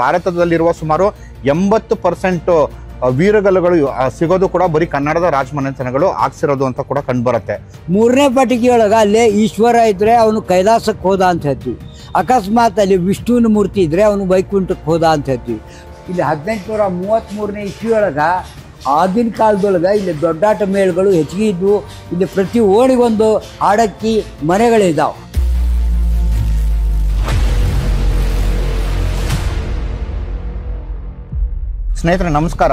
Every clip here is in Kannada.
ಭಾರತದಲ್ಲಿರುವ ಸುಮಾರು 80% ವೀರಗಲ್ಲುಗಳು ಸಿಗೋದು ಕೂಡ ಬರೀ ಕನ್ನಡದ ರಾಜಮನೆತನಗಳು ಹಾಕ್ಸಿರೋದು ಅಂತ ಕೂಡ ಕಂಡುಬರುತ್ತೆ. 3ನೇ ಪಟ್ಟಿಗೆಯೊಳಗೆ ಅಲ್ಲೇ ಈಶ್ವರ ಇದ್ರೆ ಅವನು ಕೈಲಾಸಕ್ಕೆ ಹೋದ ಅಂತ ಹೇಳ್ತೀವಿ. ಅಕಸ್ಮಾತ್ ಅಲ್ಲಿ ವಿಷ್ಣುವಿನ ಮೂರ್ತಿ ಇದ್ರೆ ಅವನು ವೈಕುಂಠಕ್ಕೆ ಹೋದ ಅಂತ ಹೇಳ್ತೀವಿ. ಇಲ್ಲಿ 1833ನೇ ಇಸ್ವಿಯೊಳಗೆ ಆಗಿನ ಕಾಲದೊಳಗೆ ಇಲ್ಲಿ ದೊಡ್ಡಾಟ ಮೇಳಗಳು ಹೆಚ್ಚಿಗೆ ಇದ್ವು. ಇಲ್ಲಿ ಪ್ರತಿ ಓಣಿಗೊಂದು ಆಡಕ್ಕಿ ಮನೆಗಳಿದ್ದಾವೆ. ಸ್ನೇಹಿತರೆ ನಮಸ್ಕಾರ.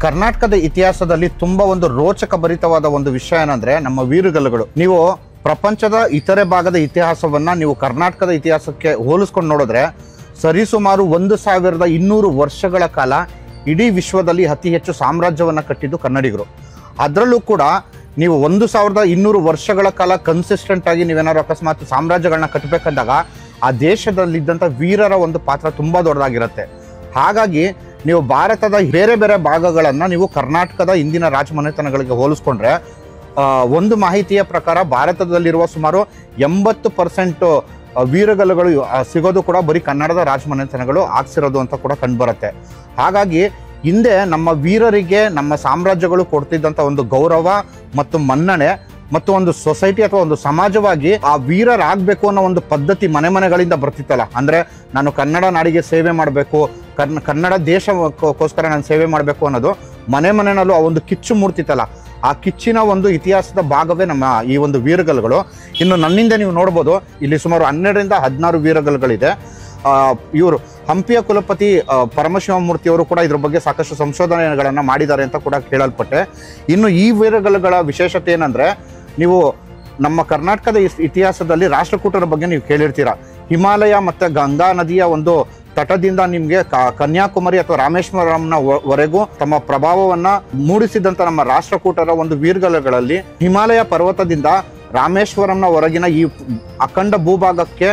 ಕರ್ನಾಟಕದ ಇತಿಹಾಸದಲ್ಲಿ ತುಂಬಾ ಒಂದು ರೋಚಕ ಭರಿತವಾದ ಒಂದು ವಿಷಯ ಏನಂದ್ರೆ ನಮ್ಮ ವೀರಗಲ್ಲುಗಳು. ನೀವು ಪ್ರಪಂಚದ ಇತರೆ ಭಾಗದ ಇತಿಹಾಸವನ್ನ ನೀವು ಕರ್ನಾಟಕದ ಇತಿಹಾಸಕ್ಕೆ ಹೋಲಿಸ್ಕೊಂಡು ನೋಡಿದ್ರೆ ಸರಿಸುಮಾರು 1200 ವರ್ಷಗಳ ಕಾಲ ಇಡೀ ವಿಶ್ವದಲ್ಲಿ ಅತಿ ಹೆಚ್ಚು ಸಾಮ್ರಾಜ್ಯವನ್ನ ಕಟ್ಟಿದ್ದು ಕನ್ನಡಿಗರು. ಅದರಲ್ಲೂ ಕೂಡ ನೀವು 1200 ವರ್ಷಗಳ ಕಾಲ ಕನ್ಸಿಸ್ಟೆಂಟ್ ಆಗಿ ನೀವೇನಾದ್ರು ಅಕಸ್ಮಾತ್ ಸಾಮ್ರಾಜ್ಯಗಳನ್ನ ಕಟ್ಟಬೇಕಂದಾಗ ಆ ದೇಶದಲ್ಲಿದ್ದಂಥ ವೀರರ ಒಂದು ಪಾತ್ರ ತುಂಬಾ ದೊಡ್ಡದಾಗಿರುತ್ತೆ. ಹಾಗಾಗಿ ನೀವು ಭಾರತದ ಬೇರೆ ಬೇರೆ ಭಾಗಗಳನ್ನು ನೀವು ಕರ್ನಾಟಕದ ಇಂದಿನ ರಾಜಮನೆತನಗಳಿಗೆ ಹೋಲಿಸ್ಕೊಂಡ್ರೆ ಒಂದು ಮಾಹಿತಿಯ ಪ್ರಕಾರ ಭಾರತದಲ್ಲಿರುವ ಸುಮಾರು 80% ವೀರಗಲ್ಲುಗಳು ಸಿಗೋದು ಕೂಡ ಬರೀ ಕನ್ನಡದ ರಾಜಮನೆತನಗಳು ಹಾಕ್ಸಿರೋದು ಅಂತ ಕೂಡ ಕಂಡುಬರುತ್ತೆ. ಹಾಗಾಗಿ ಹಿಂದೆ ನಮ್ಮ ವೀರರಿಗೆ ನಮ್ಮ ಸಾಮ್ರಾಜ್ಯಗಳು ಕೊಡ್ತಿದ್ದಂಥ ಒಂದು ಗೌರವ ಮತ್ತು ಮನ್ನಣೆ ಮತ್ತು ಒಂದು ಸೊಸೈಟಿ ಅಥವಾ ಒಂದು ಸಮಾಜವಾಗಿ ಆ ವೀರರಾಗಬೇಕು ಅನ್ನೋ ಒಂದು ಪದ್ಧತಿ ಮನೆಗಳಿಂದ ಬರ್ತಿತ್ತಲ್ಲ. ಅಂದರೆ ನಾನು ಕನ್ನಡ ನಾಡಿಗೆ ಸೇವೆ ಮಾಡಬೇಕು, ಕನ್ನಡ ದೇಶಕ್ಕೋಸ್ಕರ ನಾನು ಸೇವೆ ಮಾಡಬೇಕು ಅನ್ನೋದು ಮನೆಯಲ್ಲೂ ಆ ಒಂದು ಕಿಚ್ಚು ಮೂಡ್ತಿತ್ತಲ್ಲ. ಆ ಕಿಚ್ಚಿನ ಒಂದು ಇತಿಹಾಸದ ಭಾಗವೇ ನಮ್ಮ ಈ ಒಂದು ವೀರಗಲ್ಲುಗಳು. ಇನ್ನು ನನ್ನಿಂದ ನೀವು ನೋಡ್ಬೋದು ಇಲ್ಲಿ ಸುಮಾರು 12ರಿಂದ 16 ವೀರಗಲ್ಲುಗಳಿದೆ. ಇವರು ಹಂಪಿಯ ಕುಲಪತಿ ಪರಮಶಿವಮೂರ್ತಿಯವರು ಕೂಡ ಇದ್ರ ಬಗ್ಗೆ ಸಾಕಷ್ಟು ಸಂಶೋಧನೆಗಳನ್ನು ಮಾಡಿದ್ದಾರೆ ಅಂತ ಕೂಡ ಕೇಳಲ್ಪಟ್ಟೆ. ಇನ್ನು ಈ ವೀರಗಲ್ಲುಗಳ ವಿಶೇಷತೆ ಏನಂದರೆ, ನೀವು ನಮ್ಮ ಕರ್ನಾಟಕದ ಇತಿಹಾಸದಲ್ಲಿ ರಾಷ್ಟ್ರಕೂಟರ ಬಗ್ಗೆ ನೀವು ಕೇಳಿರ್ತೀರ. ಹಿಮಾಲಯ ಮತ್ತು ಗಂಗಾ ನದಿಯ ಒಂದು ತಟದಿಂದ ನಿಮಗೆ ಕನ್ಯಾಕುಮಾರಿ ಅಥವಾ ರಾಮೇಶ್ವರಂನ ವರೆಗೂ ತಮ್ಮ ಪ್ರಭಾವವನ್ನ ಮೂಡಿಸಿದಂಥ ನಮ್ಮ ರಾಷ್ಟ್ರಕೂಟರ ಒಂದು ವೀರಗಲ್ಲುಗಳಲ್ಲಿ ಹಿಮಾಲಯ ಪರ್ವತದಿಂದ ರಾಮೇಶ್ವರಂನ ಹೊರಗಿನ ಈ ಅಖಂಡ ಭೂಭಾಗಕ್ಕೆ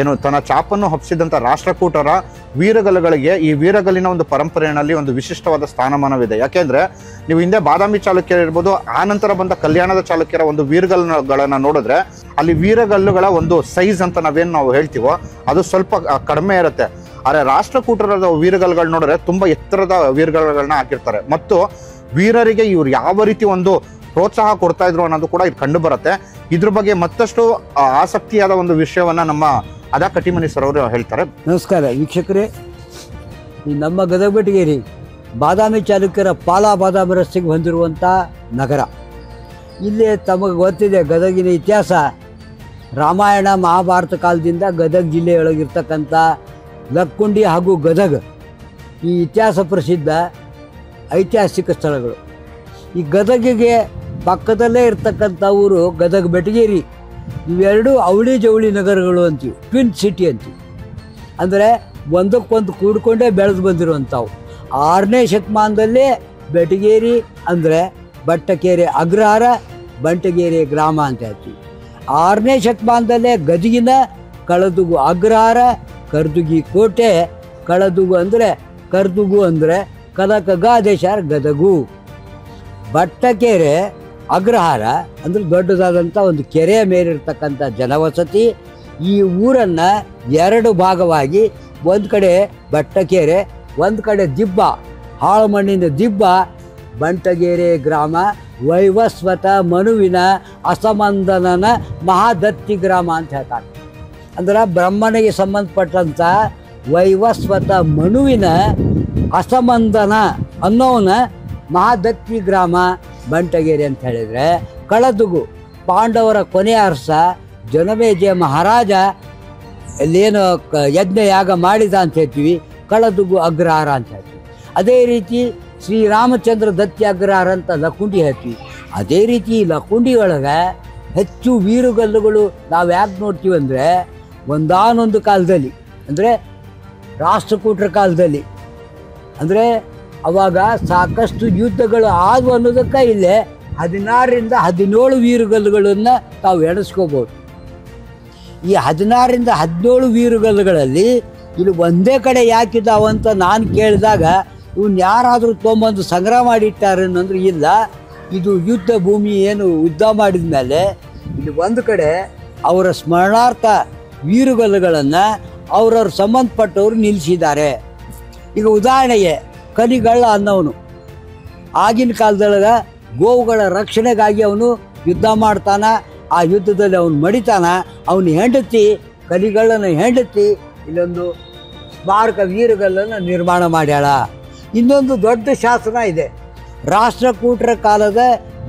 ಏನು ತನ್ನ ಚಾಪನ್ನು ಹಬ್ಬಿಸಿದಂಥ ರಾಷ್ಟ್ರಕೂಟರ ವೀರಗಲ್ಲುಗಳಿಗೆ ಈ ವೀರಗಲ್ಲಿನ ಒಂದು ಪರಂಪರೆಯಲ್ಲಿ ಒಂದು ವಿಶಿಷ್ಟವಾದ ಸ್ಥಾನಮಾನವಿದೆ. ಯಾಕೆಂದ್ರೆ ನೀವು ಹಿಂದೆ ಬಾದಾಮಿ ಚಾಲುಕ್ಯರು ಇರ್ಬೋದು, ಆ ನಂತರ ಬಂದ ಕಲ್ಯಾಣದ ಚಾಲುಕ್ಯರ ಒಂದು ವೀರಗಲ್ಲುಗಳನ್ನ ನೋಡಿದ್ರೆ ಅಲ್ಲಿ ವೀರಗಲ್ಲುಗಳ ಒಂದು ಸೈಜ್ ಅಂತ ನಾವು ಹೇಳ್ತೀವೋ ಅದು ಸ್ವಲ್ಪ ಕಡಿಮೆ ಇರುತ್ತೆ. ಆದರೆ ರಾಷ್ಟ್ರಕೂಟರದ ವೀರಗಲ್ಲುಗಳು ನೋಡಿದ್ರೆ ತುಂಬಾ ಎತ್ತರದ ವೀರಗಲ್ಲುಗಳನ್ನ ಹಾಕಿರ್ತಾರೆ. ಮತ್ತು ವೀರರಿಗೆ ಇವ್ರು ಯಾವ ರೀತಿ ಒಂದು ಪ್ರೋತ್ಸಾಹ ಕೊಡ್ತಾ ಇದ್ರು ಅನ್ನೋದು ಕೂಡ ಇದು ಕಂಡು ಬರುತ್ತೆ. ಇದ್ರ ಬಗ್ಗೆ ಮತ್ತಷ್ಟು ಆಸಕ್ತಿಯಾದ ಒಂದು ವಿಷಯವನ್ನ ನಮ್ಮ ಅದಾ ಕಟಿಮನಿ ಸರ್ ಅವರು ಹೇಳ್ತಾರೆ. ನಮಸ್ಕಾರ ವೀಕ್ಷಕರೇ, ಈ ನಮ್ಮ ಗದಗ ಬೆಟಗೇರಿ ಬಾದಾಮಿ ಚಾಲುಕ್ಯರ ಪಾಲ ಬಾದಾಮಿ ರಸ್ತೆಗೆ ಹೊಂದಿರುವಂಥ ನಗರ. ಇಲ್ಲಿ ತಮಗೆ ಗೊತ್ತಿದೆ ಗದಗಿನ ಇತಿಹಾಸ. ರಾಮಾಯಣ ಮಹಾಭಾರತ ಕಾಲದಿಂದ ಗದಗ ಜಿಲ್ಲೆಯೊಳಗಿರ್ತಕ್ಕಂಥ ಲಕ್ಕುಂಡಿ ಹಾಗೂ ಗದಗ ಈ ಇತಿಹಾಸ ಪ್ರಸಿದ್ಧ ಐತಿಹಾಸಿಕ ಸ್ಥಳಗಳು. ಈ ಗದಗಿಗೆ ಪಕ್ಕದಲ್ಲೇ ಇರ್ತಕ್ಕಂಥ ಊರು ಗದಗ ಬೆಟಗೇರಿ. ಇವೆರಡು ಅವಳಿ ಜವಳಿ ನಗರಗಳು ಅಂತೀವಿ, ಟ್ವಿನ್ ಸಿಟಿ ಅಂತೀವಿ. ಅಂದರೆ ಒಂದಕ್ಕೊಂದು ಕೂಡ್ಕೊಂಡೇ ಬೆಳೆದು ಬಂದಿರುವಂಥವು. 6ನೇ ಶತಮಾನದಲ್ಲೇ ಬೆಟಗೇರಿ ಅಂದರೆ ಬಟ್ಟಕೆರೆ ಅಗ್ರಹಾರ, ಬಂಟಗೆರೆ ಗ್ರಾಮ ಅಂತ ಹೇಳ್ತೀವಿ. 6ನೇ ಶತಮಾನದಲ್ಲೇ ಗದಗಿನ ಕಳದುಗು ಅಗ್ರಹಾರ, ಕರ್ದುಗಿ ಕೋಟೆ. ಕಳದುಗು ಅಂದರೆ ಕರ್ದುಗು ಅಂದರೆ ಕನಕಗಾದೇಶ ಗದಗು. ಬಟ್ಟಕೆರೆ ಅಗ್ರಹಾರ ಅಂದರೆ ದೊಡ್ಡದಾದಂಥ ಒಂದು ಕೆರೆಯ ಮೇಲಿರ್ತಕ್ಕಂಥ ಜನವಸತಿ. ಈ ಊರನ್ನು 2 ಭಾಗವಾಗಿ, ಒಂದು ಕಡೆ ಬಟ್ಟಕೆರೆ, ಒಂದು ಕಡೆ ದಿಬ್ಬ, ಹಾಳು ಮಣ್ಣಿನ ದಿಬ್ಬ, ಬಂಟಗೆರೆ ಗ್ರಾಮ, ವೈವಸ್ವತ ಮನುವಿನ ಅಸಮಂದನನ ಮಹಾದತ್ತಿ ಗ್ರಾಮ ಅಂತ ಹೇಳ್ತಾರೆ. ಅಂದ್ರೆ ಬ್ರಹ್ಮನಿಗೆ ಸಂಬಂಧಪಟ್ಟಂಥ ವೈವಸ್ವತ ಮನುವಿನ ಅಸಮಂದನ ಅನ್ನೋವನ ಮಹಾದತ್ತಿ ಗ್ರಾಮ ಬಂಟಗೆರೆ ಅಂತ ಹೇಳಿದರೆ. ಕಳದುಗು ಪಾಂಡವರ ಕೊನೆಯ ಅರಸ ಜನಮೇಜಯ ಮಹಾರಾಜ ಅಲ್ಲೇನು ಯಜ್ಞ ಯಾಗ ಮಾಡಿದ ಅಂತ ಹೇಳ್ತೀವಿ, ಕಳದುಗು ಅಗ್ರಹಾರ ಅಂತ ಹೇಳ್ತೀವಿ. ಅದೇ ರೀತಿ ಶ್ರೀರಾಮಚಂದ್ರ ದತ್ತಿ ಅಗ್ರಹಾರ ಅಂತ ಲಕ್ಕುಂಡಿ ಹೇಳ್ತೀವಿ. ಅದೇ ರೀತಿ ಲಕ್ಕುಂಡಿ ಒಳಗೆ ಹೆಚ್ಚು ವೀರಗಲ್ಲುಗಳು ನಾವು ಯಾಕೆ ನೋಡ್ತೀವಿ ಅಂದರೆ, ಒಂದಾನೊಂದು ಕಾಲದಲ್ಲಿ ಅಂದರೆ ರಾಷ್ಟ್ರಕೂಟರ ಕಾಲದಲ್ಲಿ ಅಂದರೆ ಅವಾಗ ಸಾಕಷ್ಟು ಯುದ್ಧಗಳು ಆದವು ಅನ್ನೋದಕ್ಕೆ ಇಲ್ಲೇ 16ರಿಂದ 17 ವೀರಗಲ್ಲುಗಳನ್ನು ತಾವು ಎಣಿಸ್ಕೋಬೋದು. ಈ 16ರಿಂದ 17 ವೀರಗಲ್ಲುಗಳಲ್ಲಿ ಇಲ್ಲಿ ಒಂದೇ ಕಡೆ ಯಾಕಿದ್ದಾವಂತ ನಾನು ಕೇಳಿದಾಗ ಇವನ್ನ ಯಾರಾದರೂ ತೊಗೊಂಬಂದು ಸಂಗ್ರಹ ಮಾಡಿಟ್ಟಾರೆ ಅನ್ನೋದ್ರೆ ಇಲ್ಲ. ಇದು ಯುದ್ಧ ಭೂಮಿ, ಏನು ಯುದ್ಧ ಮಾಡಿದ ಮೇಲೆ ಇಲ್ಲಿ ಒಂದು ಕಡೆ ಅವರ ಸ್ಮರಣಾರ್ಥ ವೀರಗಲ್ಲುಗಳನ್ನು ಅವ್ರವ್ರ ಸಂಬಂಧಪಟ್ಟವರು ನಿಲ್ಲಿಸಿದ್ದಾರೆ. ಈಗ ಉದಾಹರಣೆಗೆ ಕಲಿಗಳ್ಳ ಅನ್ನೋನು ಆಗಿನ ಕಾಲದೊಳಗೆ ಗೋವುಗಳ ರಕ್ಷಣೆಗಾಗಿ ಅವನು ಯುದ್ಧ ಮಾಡ್ತಾನ. ಆ ಯುದ್ಧದಲ್ಲಿ ಅವನು ಮಡಿತಾನ. ಅವನು ಹೆಂಡತಿ ಕಲಿಗಳ್ಳನ ಹೆಂಡತಿ ಇಲ್ಲೊಂದು ಸ್ಮಾರಕ ವೀರಗಲ್ಲನ್ನು ನಿರ್ಮಾಣ ಮಾಡ್ಯಾಳ. ಇನ್ನೊಂದು ದೊಡ್ಡ ಶಾಸನ ಇದೆ. ರಾಷ್ಟ್ರಕೂಟರ ಕಾಲದ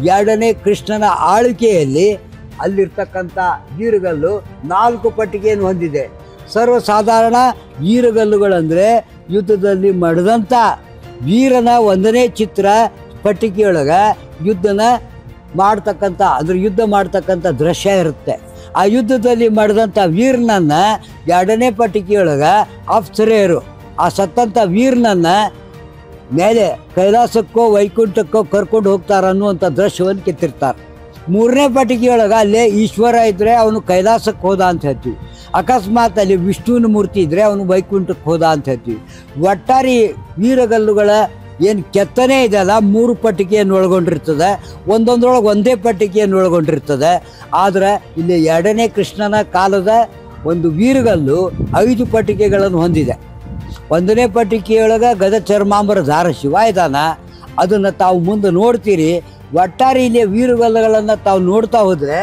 2ನೇ ಕೃಷ್ಣನ ಆಳ್ವಿಕೆಯಲ್ಲಿ ಅಲ್ಲಿರ್ತಕ್ಕಂಥ ವೀರಗಲ್ಲು 4 ಪಟ್ಟಿಗೆಯನ್ನು ಹೊಂದಿದೆ. ಸರ್ವಸಾಧಾರಣ ವೀರಗಲ್ಲುಗಳಂದರೆ ಯುದ್ಧದಲ್ಲಿ ಮಡಿದಂಥ ವೀರನ 1ನೇ ಚಿತ್ರ ಪಟ್ಟಿಗೆಯೊಳಗೆ ಯುದ್ಧ ಮಾಡ್ತಕ್ಕಂಥ ದೃಶ್ಯ ಇರುತ್ತೆ. ಆ ಯುದ್ಧದಲ್ಲಿ ಮಾಡಿದಂಥ ವೀರನನ್ನು 2ನೇ ಪಟ್ಟಿಗೆಯೊಳಗೆ ಅಪ್ಸರೆಯರು ಆ ಸತ್ತಂಥ ವೀರನನ್ನು ಮೇಲೆ ಕೈಲಾಸಕ್ಕೋ ವೈಕುಂಠಕ್ಕೋ ಕರ್ಕೊಂಡು ಹೋಗ್ತಾರೆ ಅನ್ನುವಂಥ ದೃಶ್ಯವನ್ನು ಕೆತ್ತಿರ್ತಾರೆ. 3ನೇ ಪಟ್ಟಿಗೆಯೊಳಗೆ ಅಲ್ಲಿ ಈಶ್ವರ ಇದ್ದರೆ ಅವನು ಕೈಲಾಸಕ್ಕೆ ಹೋದ ಅಂತ ಹೇಳ್ತೀವಿ. ಅಕಸ್ಮಾತ್ ಅಲ್ಲಿ ವಿಷ್ಣುವಿನ ಮೂರ್ತಿ ಇದ್ದರೆ ಅವನು ವೈಕುಂಠಕ್ಕೆ ಹೋದ ಅಂತ ಹೇಳ್ತೀವಿ. ಒಟ್ಟಾರೆ ವೀರಗಲ್ಲುಗಳ ಏನು ಕೆತ್ತನೆ ಇದೆಯಲ್ಲ 3 ಪಟ್ಟಿಗೆಯನ್ನು ಒಳಗೊಂಡಿರ್ತದೆ. ಒಂದೊಂದರೊಳಗೆ ಒಂದೇ ಪಟ್ಟಿಗೆಯನ್ನು ಒಳಗೊಂಡಿರ್ತದೆ. ಆದರೆ ಇಲ್ಲಿ 2ನೇ ಕೃಷ್ಣನ ಕಾಲದ ಒಂದು ವೀರಗಲ್ಲು 5 ಪಟ್ಟಿಗೆಗಳನ್ನು ಹೊಂದಿದೆ. 1ನೇ ಪಟ್ಟಿಗೆಯೊಳಗೆ ಗದ ಚರ್ಮಾಂಬರಧಾರ ಶಿವ ಇದ್ದಾನ. ಅದನ್ನು ತಾವು ಮುಂದೆ ನೋಡ್ತೀರಿ. ಒಟ್ಟಾರೆ ಇಲ್ಲಿ ವೀರಗಲ್ಲುಗಳನ್ನು ತಾವು ನೋಡ್ತಾ ಹೋದರೆ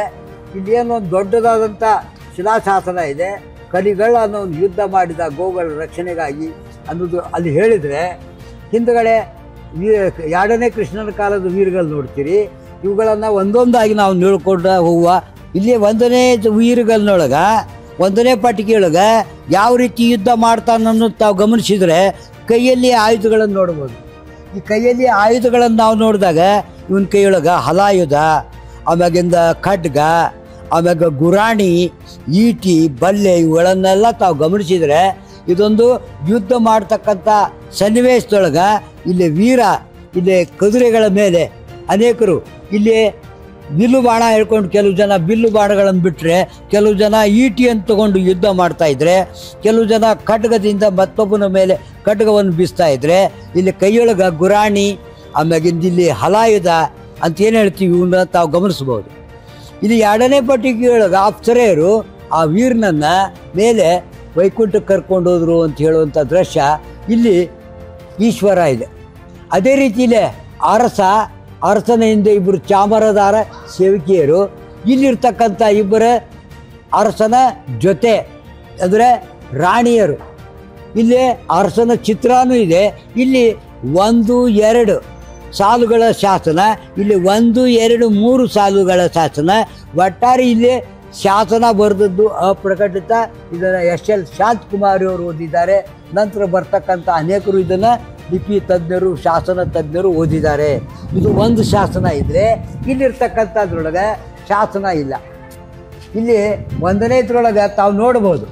ಇಲ್ಲಿ ಏನೊಂದು ದೊಡ್ಡದಾದಂಥ ಶಿಲಾಶಾಸನ ಇದೆ. ಕಲಿಗಳ್ಳ ಅನ್ನೋ ಒಂದು ಯುದ್ಧ ಮಾಡಿದ ಗೋಗಳ ರಕ್ಷಣೆಗಾಗಿ ಅನ್ನೋದು ಅಲ್ಲಿ ಹೇಳಿದರೆ, ಹಿಂದುಗಡೆ 2ನೇ ಕೃಷ್ಣನ ಕಾಲದ ವೀರಗಲ್ಲು ನೋಡ್ತೀರಿ. ಇವುಗಳನ್ನು ಒಂದೊಂದಾಗಿ ನಾವು ನೋಡ್ಕೊಂಡು ಹೋಗುವ. ಇಲ್ಲಿ 1ನೇ ವೀರಗಲ್ಲಿನೊಳಗೆ 1ನೇ ಪಟ್ಟಿಗೆಯೊಳಗೆ ಯಾವ ರೀತಿ ಯುದ್ಧ ಮಾಡ್ತಾನನ್ನೋದು ತಾವು ಗಮನಿಸಿದರೆ ಕೈಯಲ್ಲಿ ಆಯುಧಗಳನ್ನು ನೋಡ್ಬೋದು. ಈ ಕೈಯಲ್ಲಿ ಆಯುಧಗಳನ್ನು ನಾವು ನೋಡಿದಾಗ ಇವನ ಕೈಯೊಳಗೆ ಹಲಾಯುಧ, ಆಮ್ಯಾಗಿಂದ ಖಡ್ಗ, ಆಮ್ಯಾಗ ಗುರಾಣಿ, ಈಟಿ, ಬಲ್ಲೆ ಇವುಗಳನ್ನೆಲ್ಲ ತಾವು ಗಮನಿಸಿದರೆ ಇದೊಂದು ಯುದ್ಧ ಮಾಡ್ತಕ್ಕಂಥ ಸನ್ನಿವೇಶದೊಳಗೆ ಇಲ್ಲಿ ವೀರ, ಇಲ್ಲಿ ಕುದುರೆಗಳ ಮೇಲೆ ಅನೇಕರು ಇಲ್ಲಿ ಬಿಲ್ಲು ಬಾಣ ಹೇಳ್ಕೊಂಡು ಕೆಲವು ಜನ ಬಿಲ್ಲು ಬಾಣಗಳನ್ನು ಬಿಟ್ಟರೆ, ಕೆಲವು ಜನ ಈಟಿಯನ್ನು ತಗೊಂಡು ಯುದ್ಧ ಮಾಡ್ತಾಯಿದ್ರೆ, ಕೆಲವು ಜನ ಖಡ್ಗದಿಂದ ಮತ್ತೊಬ್ಬನ ಮೇಲೆ ಖಡ್ಗವನ್ನು ಬೀಸ್ತಾ ಇದ್ರೆ, ಇಲ್ಲಿ ಕೈಯೊಳಗೆ ಗುರಾಣಿ, ಆಮ್ಯಾಗಿಂದ ಇಲ್ಲಿ ಹಲಾಯುಧ ಅಂತ ಏನು ಹೇಳ್ತೀವಿ ಇವನ್ನ ತಾವು ಗಮನಿಸ್ಬೋದು. ಇಲ್ಲಿ 2ನೇ ಪಟ್ಟಿಗೆಯೊಳಗೆ ಅಪ್ಸರೆಯರು ಆ ವೀರನನ್ನು ಮೇಲೆ ವೈಕುಂಠಕ್ಕೆ ಕರ್ಕೊಂಡು ಹೋದರು ಅಂತ ಹೇಳುವಂಥ ದೃಶ್ಯ ಇಲ್ಲಿ ಈಶ್ವರ ಇದೆ. ಅದೇ ರೀತಿಯಲ್ಲೇ ಅರಸನ ಹಿಂದೆ 2 ಚಾಮರದಾರ ಸೇವಕಿಯರು, ಇಲ್ಲಿರ್ತಕ್ಕಂಥ 2 ಅರಸನ ಜೊತೆ ಅಂದರೆ ರಾಣಿಯರು. ಇಲ್ಲಿ ಅರಸನ ಚಿತ್ರನೂ ಇದೆ. ಇಲ್ಲಿ 1, 2 ಸಾಲುಗಳ ಶಾಸನ, ಇಲ್ಲಿ 1, 2, 3 ಸಾಲುಗಳ ಶಾಸನ. ಒಟ್ಟಾರೆ ಇಲ್ಲಿ ಶಾಸನ ಬರೆದದ್ದು ಅಪ್ರಕಟಿತ. ಇದನ್ನು SL ಶಾಂತಕುಮಾರಿ ಅವರು ಓದಿದ್ದಾರೆ. ನಂತರ ಬರ್ತಕ್ಕಂಥ ಅನೇಕರು ಇದನ್ನು ಲಿಪಿ ತಜ್ಞರು, ಶಾಸನ ತಜ್ಞರು ಓದಿದ್ದಾರೆ. ಇದು ಒಂದು ಶಾಸನ ಇದ್ದರೆ ಇಲ್ಲಿರ್ತಕ್ಕಂಥದ್ರೊಳಗೆ ಶಾಸನ ಇಲ್ಲ. ಇಲ್ಲಿ 1ನೇದ್ರೊಳಗೆ ತಾವು ನೋಡ್ಬೋದು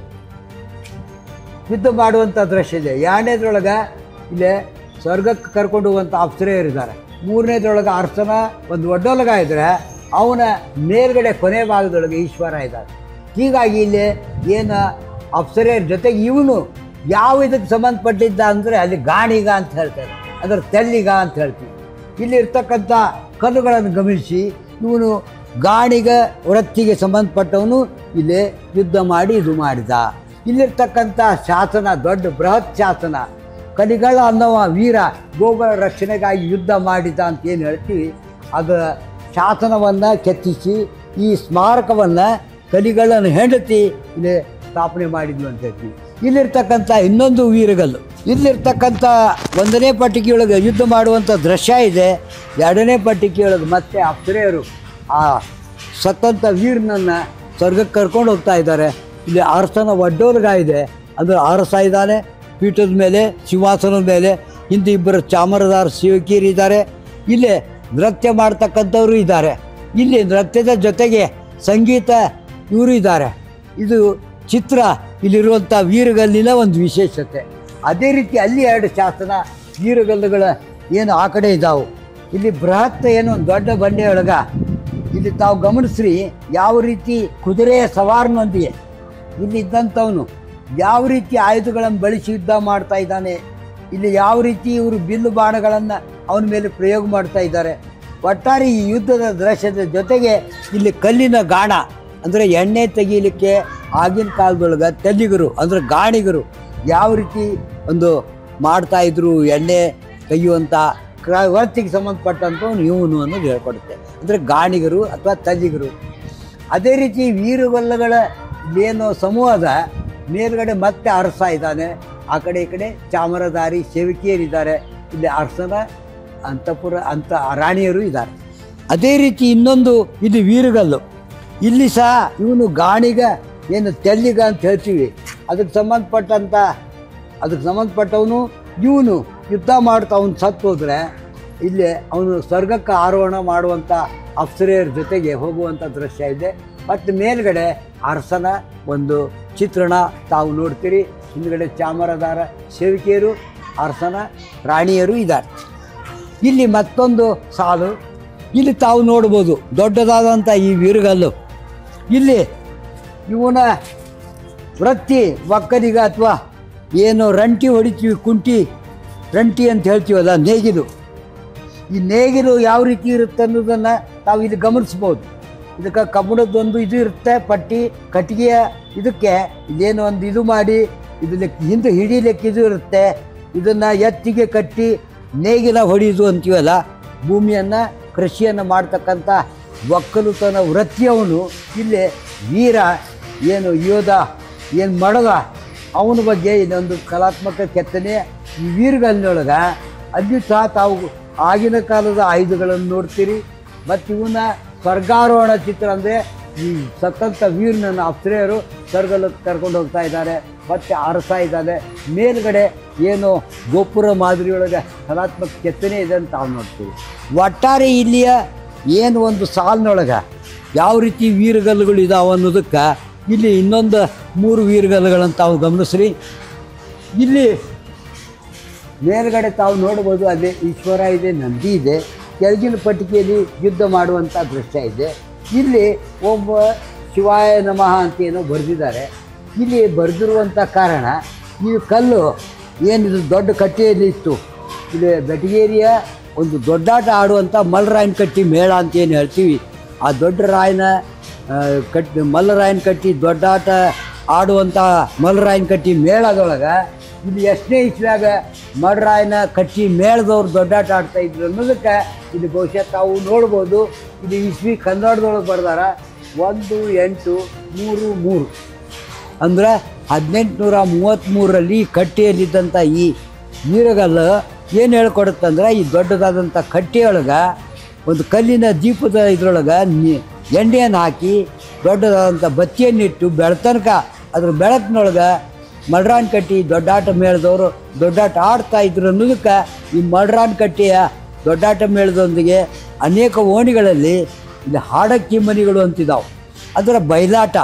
ಯುದ್ಧ ಮಾಡುವಂಥ ದೃಶ್ಯ ಇದೆ. 2ನೇದ್ರೊಳಗೆ ಇಲ್ಲೇ ಸ್ವರ್ಗಕ್ಕೆ ಕರ್ಕೊಂಡು ಹೋಗುವಂಥ ಅಪ್ಸರೆಯರಿದ್ದಾರೆ. 3ನೇದ್ರೊಳಗೆ ಅರಸನ ಒಂದು ಒಡ್ಡೊಲಗ ಇದ್ದರೆ ಅವನ ಮೇಲ್ಗಡೆ ಕೊನೆ ಭಾಗದೊಳಗೆ ಈಶ್ವರ ಇದ್ದಾರೆ. ಹೀಗಾಗಿ ಇಲ್ಲಿ ಏನು ಅಪ್ಸರೆಯರ ಜೊತೆಗೆ ಇವನು ಯಾವ ಇದಕ್ಕೆ ಸಂಬಂಧಪಟ್ಟಿದ್ದ ಅಂದರೆ ಅಲ್ಲಿ ಗಾಣಿಗ ಅಂತ ಹೇಳ್ತಾರೆ, ಅದರ ತೆಲ್ಲಿಗ ಅಂತ ಹೇಳ್ತೀವಿ. ಇಲ್ಲಿರ್ತಕ್ಕಂಥ ಕಲ್ಲುಗಳನ್ನು ಗಮನಿಸಿ ಇವನು ಗಾಣಿಗ ವೃತ್ತಿಗೆ ಸಂಬಂಧಪಟ್ಟವನು ಇಲ್ಲಿ ಯುದ್ಧ ಮಾಡಿ ಇದು ಮಾಡಿದ. ಇಲ್ಲಿರ್ತಕ್ಕಂಥ ಶಾಸನ ದೊಡ್ಡ ಬೃಹತ್ ಶಾಸನ. ಕಲಿಗಳ್ಳ ಅನ್ನುವ ವೀರ ಗೋಗಳ ರಕ್ಷಣೆಗಾಗಿ ಯುದ್ಧ ಮಾಡಿದ ಅಂತ ಏನು ಹೇಳ್ತೀವಿ, ಅದರ ಶಾಸನವನ್ನು ಕೆತ್ತಿಸಿ ಈ ಸ್ಮಾರಕವನ್ನು ಕಲಿಗಳ್ಳನ ಹೆಂಡತಿ ಇಲ್ಲಿ ಸ್ಥಾಪನೆ ಮಾಡಿದ್ಲು ಅಂತ ಹೇಳ್ತೀವಿ. ಇಲ್ಲಿರ್ತಕ್ಕಂಥ ಇನ್ನೊಂದು ವೀರಗಲ್ಲು, ಇಲ್ಲಿರ್ತಕ್ಕಂಥ 1ನೇ ಪಟ್ಟಿಗೆಯೊಳಗೆ ಯುದ್ಧ ಮಾಡುವಂಥ ದೃಶ್ಯ ಇದೆ. 2ನೇ ಪಟ್ಟಿಗೆಯೊಳಗೆ ಮತ್ತೆ ಅಪ್ಸರೆಯರು ಆ ಸತ್ತಂಥ ವೀರನನ್ನು ಸ್ವರ್ಗಕ್ಕೆ ಕರ್ಕೊಂಡು ಹೋಗ್ತಾ ಇದ್ದಾರೆ. ಇಲ್ಲಿ ಅರಸನ ಒಡ್ಡೋಲಗ ಇದೆ, ಅಂದರೆ ಅರಸ ಇದ್ದಾನೆ ಪೀಠದ ಮೇಲೆ, ಸಿಂಹಾಸನದ ಮೇಲೆ. ಹಿಂದೆ 2 ಚಾಮರದಾರ ಸೇವಕಿಯರಿದ್ದಾರೆ. ಇಲ್ಲೇ ನೃತ್ಯ ಮಾಡ್ತಕ್ಕಂಥವರು ಇದ್ದಾರೆ. ಇಲ್ಲಿ ನೃತ್ಯದ ಜೊತೆಗೆ ಸಂಗೀತ ಇವರು ಇದ್ದಾರೆ. ಇದು ಚಿತ್ರ ಇಲ್ಲಿರುವಂಥ ವೀರಗಲ್ಲಿನ ಒಂದು ವಿಶೇಷತೆ. ಅದೇ ರೀತಿ ಅಲ್ಲಿ 2 ಶಾಸನ ವೀರಗಲ್ಲುಗಳ ಏನು ಆ ಕಡೆ ಇದ್ದಾವೆ. ಇಲ್ಲಿ ಬೃಹತ್ ಏನು ಒಂದು ದೊಡ್ಡ ಬಂಡೆಯೊಳಗ ಇಲ್ಲಿ ತಾವು ಗಮನಿಸ್ರಿ ಯಾವ ರೀತಿ ಕುದುರೆಯ ಸವಾರನೊಂದಿಗೆ ಇಲ್ಲಿದ್ದಂಥವನು ಯಾವ ರೀತಿ ಆಯುಧಗಳನ್ನು ಬಳಸಿ ಯುದ್ಧ ಮಾಡ್ತಾ ಇದ್ದಾನೆ. ಇಲ್ಲಿ ಯಾವ ರೀತಿ ಇವರು ಬಿಲ್ಲು ಬಾಣಗಳನ್ನು ಅವನ ಮೇಲೆ ಪ್ರಯೋಗ ಮಾಡ್ತಾ ಇದ್ದಾರೆ. ಒಟ್ಟಾರೆ ಈ ಯುದ್ಧದ ದೃಶ್ಯದ ಜೊತೆಗೆ ಇಲ್ಲಿ ಕಲ್ಲಿನ ಗಾಣ ಅಂದರೆ ಎಣ್ಣೆ ತೆಗೀಲಿಕ್ಕೆ ಆಗಿನ ಕಾಲದೊಳಗೆ ತೆಲ್ಲಿಗರು ಅಂದರೆ ಗಾಣಿಗರು ಯಾವ ರೀತಿ ಒಂದು ಮಾಡ್ತಾಯಿದ್ರು, ಎಣ್ಣೆ ತೆಗೆಯುವಂಥ ವೃತ್ತಿಗೆ ಸಂಬಂಧಪಟ್ಟಂಥವ್ನು ಇವನು ಅನ್ನೋದು ಹೇಳ್ಕೊಡುತ್ತೆ. ಅಂದರೆ ಗಾಣಿಗರು ಅಥವಾ ತಲ್ಲಿಗರು. ಅದೇ ರೀತಿ ವೀರಗಲ್ಲಗಳ ಏನು ಸಮೂಹದ ಮೇಲ್ಗಡೆ ಮತ್ತೆ ಅರಸ ಇದ್ದಾನೆ, ಆ ಕಡೆ ಈ ಕಡೆ ಚಾಮರದಾರಿ ಸೇವಕಿಯರಿದ್ದಾರೆ, ಇಲ್ಲಿ ಅರಸನ ಅಂತ ರಾಣಿಯರು ಇದ್ದಾರೆ. ಅದೇ ರೀತಿ ಇನ್ನೊಂದು ಇದು ವೀರಗಲ್ಲು. ಇಲ್ಲಿ ಸಹ ಇವನು ಗಾಣಿಗ ಏನು ತೆಲ್ಲಿಗ ಅಂತ ಹೇಳ್ತೀವಿ, ಅದಕ್ಕೆ ಸಂಬಂಧಪಟ್ಟವನು ಇವನು ಯುದ್ಧ ಮಾಡ್ತಾ ಅವನು ಸತ್ತು ಹೋದರೆ ಇಲ್ಲಿ ಅವನು ಸ್ವರ್ಗಕ್ಕೆ ಆರೋಹಣ ಮಾಡುವಂಥ ಅಪ್ಸರೆಯರ ಜೊತೆಗೆ ಹೋಗುವಂಥ ದೃಶ್ಯ ಇದೆ. ಮತ್ತು ಮೇಲ್ಗಡೆ ಅರಸನ ಒಂದು ಚಿತ್ರಣ ತಾವು ನೋಡ್ತೀರಿ. ಹಿಂದ್ಗಡೆ ಚಾಮರದಾರ ಸೇವಕಿಯರು, ಅರಸನ ರಾಣಿಯರು ಇದ್ದಾರೆ. ಇಲ್ಲಿ ಮತ್ತೊಂದು ಸಾಲು, ಇಲ್ಲಿ ತಾವು ನೋಡ್ಬೋದು ದೊಡ್ಡದಾದಂಥ ಈ ವೀರಗಲ್ಲು. ಇಲ್ಲಿ ಇವನ ವೃತ್ತಿ ಒಕ್ಕಲಿಗ ಅಥವಾ ಏನು ರಂಟಿ ಹೊಡಿತೀವಿ, ಕುಂಟಿ ರಂಟಿ ಅಂತ ಹೇಳ್ತೀವಲ್ಲ, ನೇಗಿಲು. ಈ ನೇಗಿಲು ಯಾವ ರೀತಿ ಇರುತ್ತೆ ಅನ್ನೋದನ್ನು ತಾವು ಇಲ್ಲಿ ಗಮನಿಸ್ಬೋದು. ಇದಕ್ಕೆ ಕಬ್ಬಣದೊಂದು ಇದು ಇರುತ್ತೆ, ಪಟ್ಟಿ ಕಟ್ಟಿಗೆಯ ಇದಕ್ಕೆ ಇಲ್ಲೇನು ಒಂದು ಇದು ಮಾಡಿ ಹಿಂದೆ ಹಿಡಿಲಿಕ್ಕೆ ಇದು ಇರುತ್ತೆ. ಇದನ್ನು ಎತ್ತಿಗೆ ಕಟ್ಟಿ ನೇಗಿಲ ಹೊಡೆಯೋದು ಅಂತೀವಲ್ಲ, ಭೂಮಿಯನ್ನು ಕೃಷಿಯನ್ನು ಮಾಡ್ತಕ್ಕಂಥ ಒಕ್ಕಲುತನ ವೃತ್ತಿಯವನು. ಇಲ್ಲಿ ವೀರ ಏನು ಯೋಧ ಏನು ಮಡಗ ಅವನ ಬಗ್ಗೆ ಇದೊಂದು ಕಲಾತ್ಮಕ ಕೆತ್ತನೆ ಈ ವೀರಗಲ್ಲಿನೊಳಗೆ. ಅಲ್ಲಿ ಸಹ ತಾವು ಆಗಿನ ಕಾಲದ ಆಯುಧಗಳನ್ನು ನೋಡ್ತೀರಿ. ಮತ್ತು ಇವನ್ನ ಸ್ವರ್ಗಾರೋಹಣ ಚಿತ್ರ ಅಂದರೆ ಈ ಸತ್ತಂಥ ವೀರನನ್ನು ಅಪ್ಸರೆಯರು ಸ್ವರ್ಗಕ್ಕೆ ಕರ್ಕೊಂಡು ಹೋಗ್ತಾ ಇದ್ದಾರೆ. ಮತ್ತು ಅರಸ ಇದ್ದಾರೆ. ಮೇಲ್ಗಡೆ ಏನು ಗೋಪುರ ಮಾದರಿಯೊಳಗೆ ಕಲಾತ್ಮಕ ಕೆತ್ತನೆ ಇದೆ ಅಂತ ತಾವು ನೋಡ್ತೀವಿ. ಒಟ್ಟಾರೆ ಇಲ್ಲಿಯ ಏನು ಒಂದು ಸಾಲಿನೊಳಗೆ ಯಾವ ರೀತಿ ವೀರಗಲ್ಲುಗಳು ಇದಾವೆ ಅನ್ನೋದಕ್ಕೆ ಇಲ್ಲಿ ಇನ್ನೊಂದು 3 ವೀರಗಲ್ಲುಗಳನ್ನು ತಾವು ಗಮನಿಸ್ರಿ. ಇಲ್ಲಿ ಮೇಲ್ಗಡೆ ತಾವು ನೋಡ್ಬೋದು, ಅಲ್ಲಿ ಈಶ್ವರ ಇದೆ, ನಂದಿ ಇದೆ, ಕೆಳಗಿನ ಪಟ್ಟಿಗೆಯಲ್ಲಿ ಯುದ್ಧ ಮಾಡುವಂಥ ದೃಶ್ಯ ಇದೆ. ಇಲ್ಲಿ ಒಬ್ಬ ಶಿವಾಯ ನಮಃ ಅಂತ ಏನೋ ಬರೆದಿದ್ದಾರೆ. ಇಲ್ಲಿ ಬರೆದಿರುವಂಥ ಕಾರಣ ಈ ಕಲ್ಲು ಏನಿದು ದೊಡ್ಡ ಕಟ್ಟೆಯಲ್ಲಿ ಇತ್ತು. ಇಲ್ಲಿ ಬೆಟಗೇರಿಯ ಒಂದು ದೊಡ್ಡಾಟ ಆಡುವಂಥ ಮಲ್ಲರಾಯನ ಕಟ್ಟಿ ಮೇಳ ಅಂತ ಏನು ಹೇಳ್ತೀವಿ, ಆ ದೊಡ್ಡ ರಾಯನ ಮಲ್ಲರಾಯನ ಕಟ್ಟಿ ದೊಡ್ಡಾಟ ಆಡುವಂಥ ಮಲ್ಲರಾಯನ ಕಟ್ಟಿ ಮೇಳದೊಳಗೆ ಇಲ್ಲಿ ಎಷ್ಟನೇ ಇಸ್ವ್ಯಾಗ ಮಲ್ಲರಾಯನ ಕಟ್ಟಿ ಮೇಳದವ್ರು ದೊಡ್ಡಾಟ ಆಡ್ತಾಯಿದ್ರು ಅನ್ನೋದಕ್ಕೆ ಇಲ್ಲಿ ಬಹುಶಃ ತಾವು ನೋಡ್ಬೋದು. ಇದು ಇಸ್ವಿ ಕನ್ನಡದೊಳಗೆ ಬರ್ದಾರ 1833 ಅಂದರೆ 1833ರಲ್ಲಿ ಕಟ್ಟೆಯಲ್ಲಿದ್ದಂಥ ಈ ವೀರಗಲ್ಲು ಏನು ಹೇಳ್ಕೊಡುತ್ತಂದ್ರೆ, ಈ ದೊಡ್ಡದಾದಂಥ ಕಟ್ಟೆಯೊಳಗೆ ಒಂದು ಕಲ್ಲಿನ ದೀಪದ ಇದ್ರೊಳಗೆ ಎಣ್ಣೆಯನ್ನು ಹಾಕಿ ದೊಡ್ಡದಾದಂಥ ಬತ್ತಿಯನ್ನಿಟ್ಟು ಬೆಳತನಕ ಅದ್ರ ಬೆಳಕಿನೊಳಗೆ ಮಲ್ರಾನ್ ಕಟ್ಟಿ ದೊಡ್ಡಾಟ ಮೇಳದವರು ದೊಡ್ಡಾಟ ಆಡ್ತಾ ಇದ್ರು ಅನ್ನೋದಕ್ಕೆ ಈ ಮಲ್ರಾನ್ ಕಟ್ಟಿಯ ದೊಡ್ಡಾಟ ಮೇಳದೊಂದಿಗೆ ಅನೇಕ ಓಣಿಗಳಲ್ಲಿ ಇಲ್ಲಿ ಹಾಡಕ್ಕಿ ಮನೆಗಳು ಅಂತಿದ್ದಾವೆ. ಅದರ ಬಯಲಾಟ,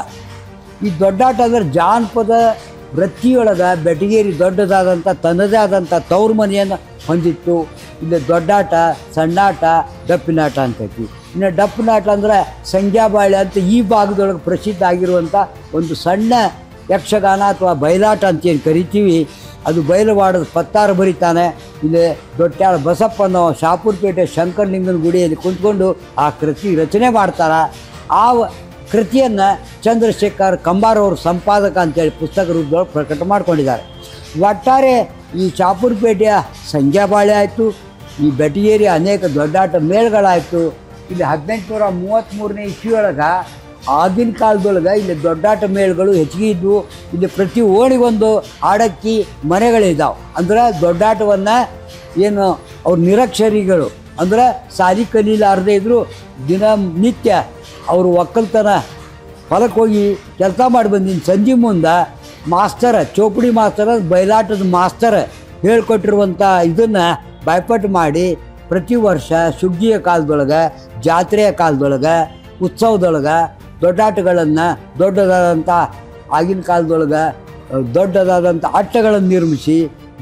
ಈ ದೊಡ್ಡಾಟ ಅಂದರೆ ಜಾನಪದ ವೃತ್ತಿಯೊಳಗೆ ಬೆಟಗೇರಿ ದೊಡ್ಡದಾದಂಥ ತನ್ನದೇ ಆದಂಥ ತವ್ರ ಮನೆಯನ್ನು ಹೊಂದಿತ್ತು. ಇಲ್ಲಿ ದೊಡ್ಡಾಟ, ಸಣ್ಣಾಟ, ಡಪ್ಪಿನಾಟ ಅಂತೈತಿ. ಇನ್ನು ಡಪ್ಪಿನಾಟ ಅಂದರೆ ಸಂಗ್ಯಾಬಾಳೆ ಅಂತ ಈ ಭಾಗದೊಳಗೆ ಪ್ರಸಿದ್ಧ ಆಗಿರುವಂಥ ಒಂದು ಸಣ್ಣ ಯಕ್ಷಗಾನ ಅಥವಾ ಬಯಲಾಟ ಅಂತೇನು ಕರಿತೀವಿ. ಅದು ಬಯಲುವಾಡದ ಪತ್ತಾರು ಬರೀತಾನೆ. ಇಲ್ಲಿ ದೊಡ್ಡ ಬಸಪ್ಪನ ಶಾಪುರಪೇಟೆ ಶಂಕರಲಿಂಗನ ಗುಡಿಯಲ್ಲಿ ಕುಂತ್ಕೊಂಡು ಆ ಕೃತಿ ರಚನೆ ಮಾಡ್ತಾರೆ. ಆ ಕೃತಿಯನ್ನು ಚಂದ್ರಶೇಖರ್ ಕಂಬಾರ್ ಅವರು ಸಂಪಾದಕ ಅಂತೇಳಿ ಪುಸ್ತಕ ರೂಪದೊಳಗೆ ಪ್ರಕಟ ಮಾಡ್ಕೊಂಡಿದ್ದಾರೆ. ಒಟ್ಟಾರೆ ಈ ಶಾಪುರಪೇಟೆಯ ಸಂಗ್ಯಾಬಾಳೆ ಆಯಿತು, ಈ ಬೆಟಗೇರಿಯ ಅನೇಕ ದೊಡ್ಡಾಟ ಮೇಳಗಳಾಯಿತು. ಇಲ್ಲಿ 1833ನೇ ಇಸ್ವಿಯೊಳಗೆ ಆಗಿನ ಕಾಲದೊಳಗೆ ಇಲ್ಲಿ ದೊಡ್ಡಾಟ ಮೇಳಗಳು ಹೆಚ್ಚಿಗೆ ಇದ್ವು. ಇಲ್ಲಿ ಪ್ರತಿ ಓಣಿಗೊಂದು ಆಡಕ್ಕಿ ಮನೆಗಳಿದ್ದಾವೆ. ಅಂದ್ರೆ ದೊಡ್ಡಾಟವನ್ನು ಏನು ಅವ್ರ ನಿರಕ್ಷರಿಗಳು ಅಂದ್ರೆ ಸಾಲಿ ಕಲೀಲಾರದೇ ಇದ್ದರೂ ದಿನನಿತ್ಯ ಅವರು ಒಕ್ಕಲ್ತನ ಹೊಲಕ್ಕೆ ಹೋಗಿ ಕೆಲಸ ಮಾಡಿ ಬಂದಿನ ಸಂಜೆ ಮುಂದೆ ಮಾಸ್ತರ, ಚೌಪಡಿ ಮಾಸ್ತರ, ಬಯಲಾಟದ ಮಾಸ್ತರ ಹೇಳ್ಕೊಟ್ಟಿರುವಂಥ ಇದನ್ನು ಬಾಯ್ಪಾಟ್ ಮಾಡಿ ಪ್ರತಿ ವರ್ಷ ಸುಗ್ಗಿಯ ಕಾಲದೊಳಗೆ, ಜಾತ್ರೆಯ ಕಾಲದೊಳಗೆ, ಉತ್ಸವದೊಳಗೆ ದೊಡ್ಡಾಟಗಳನ್ನು ದೊಡ್ಡದಾದಂಥ ಆಗಿನ ಕಾಲದೊಳಗೆ ದೊಡ್ಡದಾದಂಥ ಆಟಗಳನ್ನು ನಿರ್ಮಿಸಿ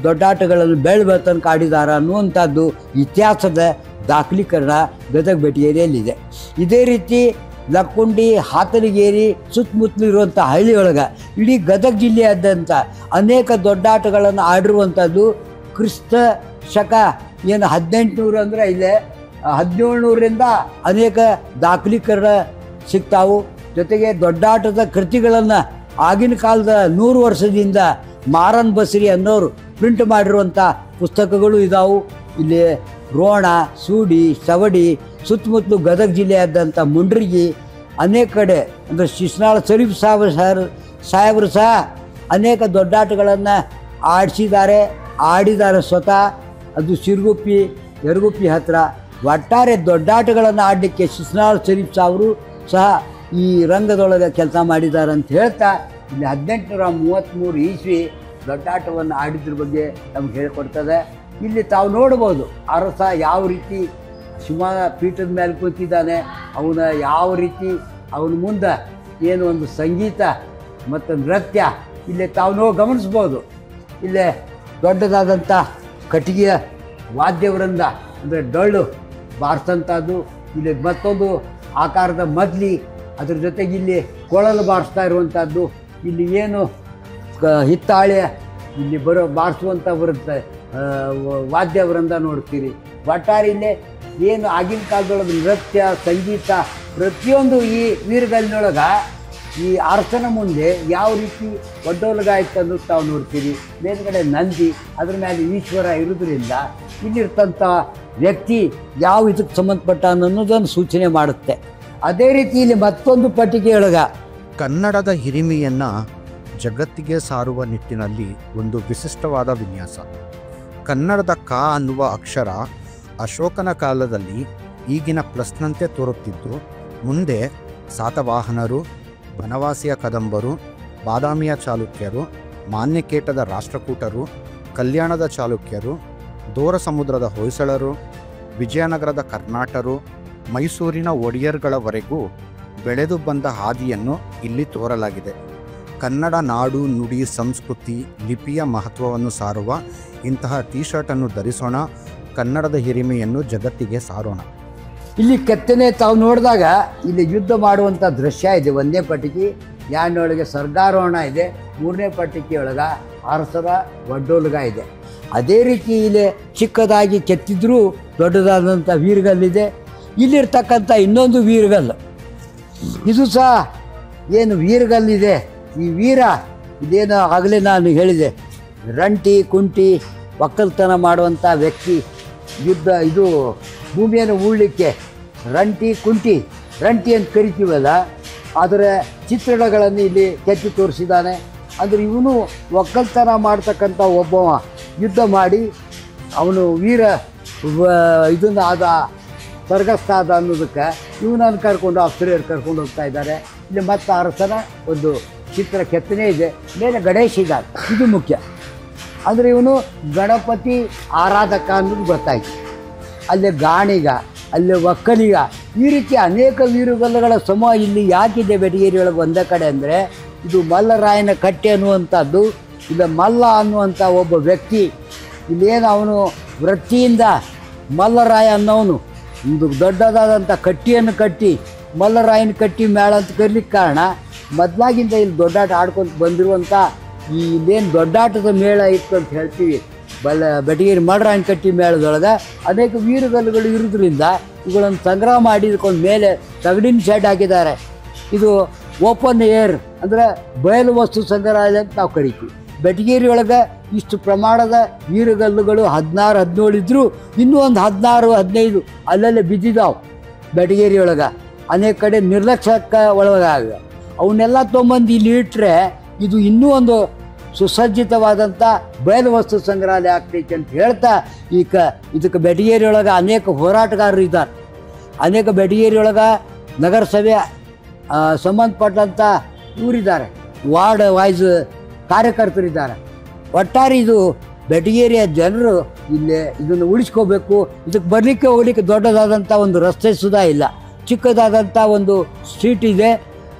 ದೊಡ್ಡಾಟಗಳನ್ನು ಬೆಳಬೆತ್ತನಕ ಆಡಿದಾರ ಅನ್ನುವಂಥದ್ದು ಇತಿಹಾಸದ ದಾಖಲೀಕರಣ ಗದಗ ಬೆಟಗೇರಿಯಲ್ಲಿದೆ. ಇದೇ ರೀತಿ ಲಕ್ಕುಂಡಿ, ಹಾತಲಗೇರಿ ಸುತ್ತಮುತ್ತಲು ಇರುವಂಥ ಹಳ್ಳಿಯೊಳಗೆ ಇಡೀ ಗದಗ ಜಿಲ್ಲೆಯಾದ್ಯಂತ ಅನೇಕ ದೊಡ್ಡಾಟಗಳನ್ನು ಆಡಿರುವಂಥದ್ದು. ಕ್ರಿಸ್ತ ಶಕ ಏನು 1800 ಅಂದರೆ ಇಲ್ಲೇ 1700ರಿಂದ ಅನೇಕ ದಾಖಲೀಕರಣ ಸಿಗ್ತಾವು. ಜೊತೆಗೆ ದೊಡ್ಡಾಟದ ಕೃತಿಗಳನ್ನು ಆಗಿನ ಕಾಲದ 100 ವರ್ಷದಿಂದ ಮಾರನ್ ಬಸರಿ ಅನ್ನೋರು ಪ್ರಿಂಟ್ ಮಾಡಿರುವಂಥ ಪುಸ್ತಕಗಳು ಇದಾವೆ. ಇಲ್ಲಿ ರೋಣ, ಸೂಡಿ, ಸವಡಿ, ಸುತ್ತಮುತ್ತಲು ಗದಗ ಜಿಲ್ಲೆಯಾದಂಥ ಮುಂಡ್ರಿಗಿ ಅನೇಕ ಕಡೆ ಅಂದರೆ ಶಿಸ್ನಾಳ ಶರೀಫ್ ಸಾಹೇಬರು ಸಹ ಅನೇಕ ದೊಡ್ಡಾಟಗಳನ್ನು ಆಡಿದ್ದಾರೆ ಸ್ವತಃ. ಅದು ಸಿರುಗುಪ್ಪಿ, ಯರಗುಪ್ಪಿ ಹತ್ತಿರ ಒಟ್ಟಾರೆ ದೊಡ್ಡಾಟಗಳನ್ನು ಆಡಲಿಕ್ಕೆ ಶಿಸ್ನಾಳ ಶರೀಫ್ ಸಾಹೇಬರು ಸಹ ಈ ರಂಗದೊಳಗೆ ಕೆಲಸ ಮಾಡಿದ್ದಾರೆ ಅಂತ ಹೇಳ್ತಾ ಇಲ್ಲಿ 1833 ಇಸ್ವಿ ದೊಡ್ಡಾಟವನ್ನು ಆಡಿದ್ರ ಬಗ್ಗೆ ನಮ್ಗೆ ಹೇಳಿಕೊಡ್ತದೆ. ಇಲ್ಲಿ ತಾವು ನೋಡ್ಬೋದು ಅರಸ ಯಾವ ರೀತಿ ಶಿವನ ಪೀಠದ ಮೇಲೆ ಕೂತಿದ್ದಾನೆ, ಅವನ ಯಾವ ರೀತಿ ಅವನ ಮುಂದೆ ಏನು ಒಂದು ಸಂಗೀತ ಮತ್ತು ನೃತ್ಯ ಇಲ್ಲಿ ತಾವು ಗಮನಿಸ್ಬೋದು. ಇಲ್ಲೇ ದೊಡ್ಡದಾದಂಥ ಕಟ್ಟಿಗೆಯ ವಾದ್ಯವೃಂದ ಅಂದರೆ ಡೊಳ್ಳು ಬಾರಿಸಂಥದ್ದು, ಇಲ್ಲಿ ಮತ್ತೊಂದು ಆಕಾರದ ಮದ್ಲಿ, ಅದ್ರ ಜೊತೆಗೆ ಇಲ್ಲಿ ಕೊಳಲು ಬಾರಿಸ್ತಾ ಇರುವಂಥದ್ದು, ಇಲ್ಲಿ ಏನು ಹಿತ್ತಾಳೆ ಇಲ್ಲಿ ಬಾರಿಸುವಂಥ ಬರುತ್ತೆ ವಾದ್ಯವೃಂದ ನೋಡ್ತೀರಿ. ಒಟ್ಟಾರೆ ಇಲ್ಲೇ ಏನು ಆಗಿನ ಕಾಲದೊಳಗೆ ನೃತ್ಯ, ಸಂಗೀತ ಪ್ರತಿಯೊಂದು ಈ ವೀರಗಲ್ಲಿನೊಳಗೆ ಈ ಅರಸನ ಮುಂದೆ ಯಾವ ರೀತಿ ಒಡ್ಡೋಲಗಾಯ್ತು ಅನ್ನೋದು ತಾವು ನೋಡ್ತೀರಿ. ಮೇಲ್ಗಡೆ ನಂದಿ, ಅದ್ರ ಮೇಲೆ ಈಶ್ವರ ಇರೋದ್ರಿಂದ ಇಲ್ಲಿರ್ತಂಥ ವ್ಯಕ್ತಿ ಯಾವ ಇದಕ್ಕೆ ಸಂಬಂಧಪಟ್ಟ ಅನ್ನೋದನ್ನು ಸೂಚನೆ ಮಾಡುತ್ತೆ. ಅದೇ ರೀತಿ ಇಲ್ಲಿ ಮತ್ತೊಂದು ಪಟ್ಟಿಗೆಯೊಳಗೆ ಕನ್ನಡದ ಹಿರಿಮೆಯನ್ನು ಜಗತ್ತಿಗೆ ಸಾರುವ ನಿಟ್ಟಿನಲ್ಲಿ ಒಂದು ವಿಶಿಷ್ಟವಾದ ವಿನ್ಯಾಸ. ಕನ್ನಡದ ಕ ಅನ್ನುವ ಅಕ್ಷರ ಅಶೋಕನ ಕಾಲದಲ್ಲಿ ಈಗಿನ ಪ್ಲಸ್ನಂತೆ ತೋರುತ್ತಿದ್ದು, ಮುಂದೆ ಸಾತವಾಹನರು, ಬನವಾಸಿಯ ಕದಂಬರು, ಬಾದಾಮಿಯ ಚಾಲುಕ್ಯರು, ಮಾನ್ಯಕೇಟದ ರಾಷ್ಟ್ರಕೂಟರು, ಕಲ್ಯಾಣದ ಚಾಲುಕ್ಯರು, ದೋರ ಸಮುದ್ರದ ಹೊಯ್ಸಳರು, ವಿಜಯನಗರದ ಕರ್ನಾಟರು, ಮೈಸೂರಿನ ಒಡೆಯರ್ಗಳವರೆಗೂ ಬೆಳೆದು ಬಂದ ಹಾದಿಯನ್ನು ಇಲ್ಲಿ ತೋರಲಾಗಿದೆ. ಕನ್ನಡ ನಾಡು, ನುಡಿ, ಸಂಸ್ಕೃತಿ, ಲಿಪಿಯ ಮಹತ್ವವನ್ನು ಸಾರುವ ಇಂತಹ ಟೀ ಶರ್ಟನ್ನು ಧರಿಸೋಣ. ಕನ್ನಡದ ಹಿರಿಮೆಯನ್ನು ಜಗತ್ತಿಗೆ ಸಾರೋಣ. ಇಲ್ಲಿ ಕೆತ್ತನೆ ತಾವು ನೋಡಿದಾಗ ಇಲ್ಲಿ ಯುದ್ಧ ಮಾಡುವಂಥ ದೃಶ್ಯ ಇದೆ. ಒಂದನೇ ಪಟ್ಟಿಗೆ, ಎರಡನೇೊಳಗೆ ಸರ್ಗಾರೋಹಣ ಇದೆ, ಮೂರನೇ ಪಟ್ಟಿಗೆಯೊಳಗೆ ಅರಸರ ಒಡ್ಡೋಲಗ ಇದೆ. ಅದೇ ರೀತಿ ಇಲ್ಲಿ ಚಿಕ್ಕದಾಗಿ ಕೆತ್ತಿದ್ರೂ ದೊಡ್ಡದಾದಂಥ ವೀರಗಲ್ಲಿದೆ. ಇಲ್ಲಿರ್ತಕ್ಕಂಥ ಇನ್ನೊಂದು ವೀರಗಲ್ಲು, ಇದು ಸಹ ಏನು ವೀರಗಲ್ಲಿದೆ, ಈ ವೀರ ಇದೇನು ಆಗಲೇ ನಾನು ಹೇಳಿದೆ, ರಂಟಿ ಕುಂಟಿ ಒಕ್ಕಲ್ತನ ಮಾಡುವಂಥ ವ್ಯಕ್ತಿ, ಯುದ್ಧ ಇದು ಭೂಮಿಯನ್ನು ಉಳ್ಳಿಕ್ಕೆ ರಂಟಿ ಕುಂಟಿ ಅಂತ ಕರಿತೀವಲ್ಲ, ಅದರ ಚಿತ್ರಣಗಳನ್ನು ಇಲ್ಲಿ ಕೆತ್ತಿ ತೋರಿಸಿದ್ದಾನೆ. ಅಂದರೆ ಇವನು ಒಕ್ಕಲ್ತನ ಮಾಡ್ತಕ್ಕಂಥ ಒಬ್ಬವ ಯುದ್ಧ ಮಾಡಿ ಅವನು ವೀರ ಇದನ್ನು ಆದ ಸ್ವರ್ಗಸ್ಥ ಆದ ಅನ್ನೋದಕ್ಕೆ ಇವನನ್ನು ಕರ್ಕೊಂಡು ಆಸ್ಟ್ರೇಲಿಯರ್ ಕರ್ಕೊಂಡು ಹೋಗ್ತಾ ಇದ್ದಾರೆ. ಇಲ್ಲಿ ಮತ್ತು ಅರಸನ ಒಂದು ಚಿತ್ರ ಕೆತ್ತನೆ ಇದೆ, ಮೇಲೆ ಗಣೇಶ ಇದ್ದಾನೆ. ಇದು ಮುಖ್ಯ. ಅಂದರೆ ಇವನು ಗಣಪತಿ ಆರಾಧಕ ಅನ್ನೋದು ಗೊತ್ತಾಯಿತು. ಅಲ್ಲೇ ಗಾಣಿಗ, ಅಲ್ಲೇ ಒಕ್ಕಲಿಗ, ಈ ರೀತಿ ಅನೇಕ ವೀರಗಲ್ಲುಗಳ ಸಮೂಹ ಇಲ್ಲಿ ಯಾಕಿದೆ ಬೆಟಗೇರಿಯೊಳಗೆ ಒಂದೇ ಕಡೆ ಅಂದರೆ, ಇದು ಮಲ್ಲರಾಯನ ಕಟ್ಟೆ ಅನ್ನುವಂಥದ್ದು. ಇಲ್ಲ ಮಲ್ಲ ಅನ್ನುವಂಥ ಒಬ್ಬ ವ್ಯಕ್ತಿ ಇಲ್ಲೇನು ಅವನು ವೃತ್ತಿಯಿಂದ ಮಲ್ಲರಾಯ ಅನ್ನೋನು ಒಂದು ದೊಡ್ಡದಾದಂಥ ಕಟ್ಟಿಯನ್ನು ಕಟ್ಟಿ ಮಲ್ಲರಾಯನ ಕಟ್ಟಿ ಮೇಳ ಅಂತ ಕರೀಲಿಕ್ಕೆ ಕಾರಣ, ಮೊದಲಾಗಿಂದ ಇಲ್ಲಿ ದೊಡ್ಡಾಟ ಆಡ್ಕೊತ ಬಂದಿರುವಂಥ ಈ ಇಲ್ಲೇನು ದೊಡ್ಡಾಟದ ಮೇಳ ಇತ್ತು ಅಂತ ಹೇಳ್ತೀವಿ, ಬೆಟಗೇರಿ ಮಲ್ಲರಾಯನ ಕಟ್ಟಿ ಮೇಳದೊಳಗೆ ಅನೇಕ ವೀರಗಲ್ಲುಗಳು ಇರೋದ್ರಿಂದ ಇವುಗಳನ್ನು ಸಂಗ್ರಹ ಮಾಡಿ ಇದಕ್ಕೊಂದು ಮೇಲೆ ತಗಡಿನ ಶೆಡ್ ಹಾಕಿದ್ದಾರೆ. ಇದು ಓಪನ್ ಏರ್ ಅಂದರೆ ಬಯಲು ವಸ್ತು ಸಂಗ್ರಹಾಲಯ ಅಂತ ನಾವು ಕರಿತೀವಿ. ಬೆಟಗೇರಿಯೊಳಗೆ ಇಷ್ಟು ಪ್ರಮಾಣದ ವೀರಗಲ್ಲುಗಳು 16-17 ಇದ್ದರೂ ಇನ್ನೂ ಒಂದು 16-15 ಅಲ್ಲಲ್ಲೇ ಬಿದ್ದಿದ್ದಾವೆ ಬೆಟಗೇರಿಯೊಳಗೆ. ಅನೇಕ ಕಡೆ ನಿರ್ಲಕ್ಷ್ಯಕ್ಕೆ ಒಳಗಾಗ ಅವನ್ನೆಲ್ಲ ತೊಗೊಂಬಂದು ಇಲ್ಲಿ ಇಟ್ಟರೆ ಇದು ಇನ್ನೂ ಒಂದು ಸುಸಜ್ಜಿತವಾದಂಥ ಬಯಲು ವಸ್ತು ಸಂಗ್ರಹಾಲಯ ಆಗ್ತೈತೆ ಅಂತ ಹೇಳ್ತಾ ಇದಕ್ಕೆ ಬೆಟಗೇರಿಯೊಳಗೆ ಅನೇಕ ಹೋರಾಟಗಾರರು ಇದ್ದಾರೆ. ಅನೇಕ ಬೆಟಗೇರಿಯೊಳಗೆ ನಗರಸಭೆ ಸಂಬಂಧಪಟ್ಟಂಥ ಇವರಿದ್ದಾರೆ, ವಾರ್ಡ್ ವೈಸ್ ಕಾರ್ಯಕರ್ತರಿದ್ದಾರೆ. ಒಟ್ಟಾರೆ ಇದು ಬೆಟಗೇರಿಯ ಜನರು ಇಲ್ಲೇ ಇದನ್ನು ಉಳಿಸ್ಕೋಬೇಕು. ಇದಕ್ಕೆ ಬರಲಿಕ್ಕೆ ಹೋಗಲಿಕ್ಕೆ ದೊಡ್ಡದಾದಂಥ ಒಂದು ರಸ್ತೆ ಸುಧಾ ಇಲ್ಲ, ಚಿಕ್ಕದಾದಂಥ ಒಂದು ಸ್ಟ್ರೀಟ್ ಇದೆ.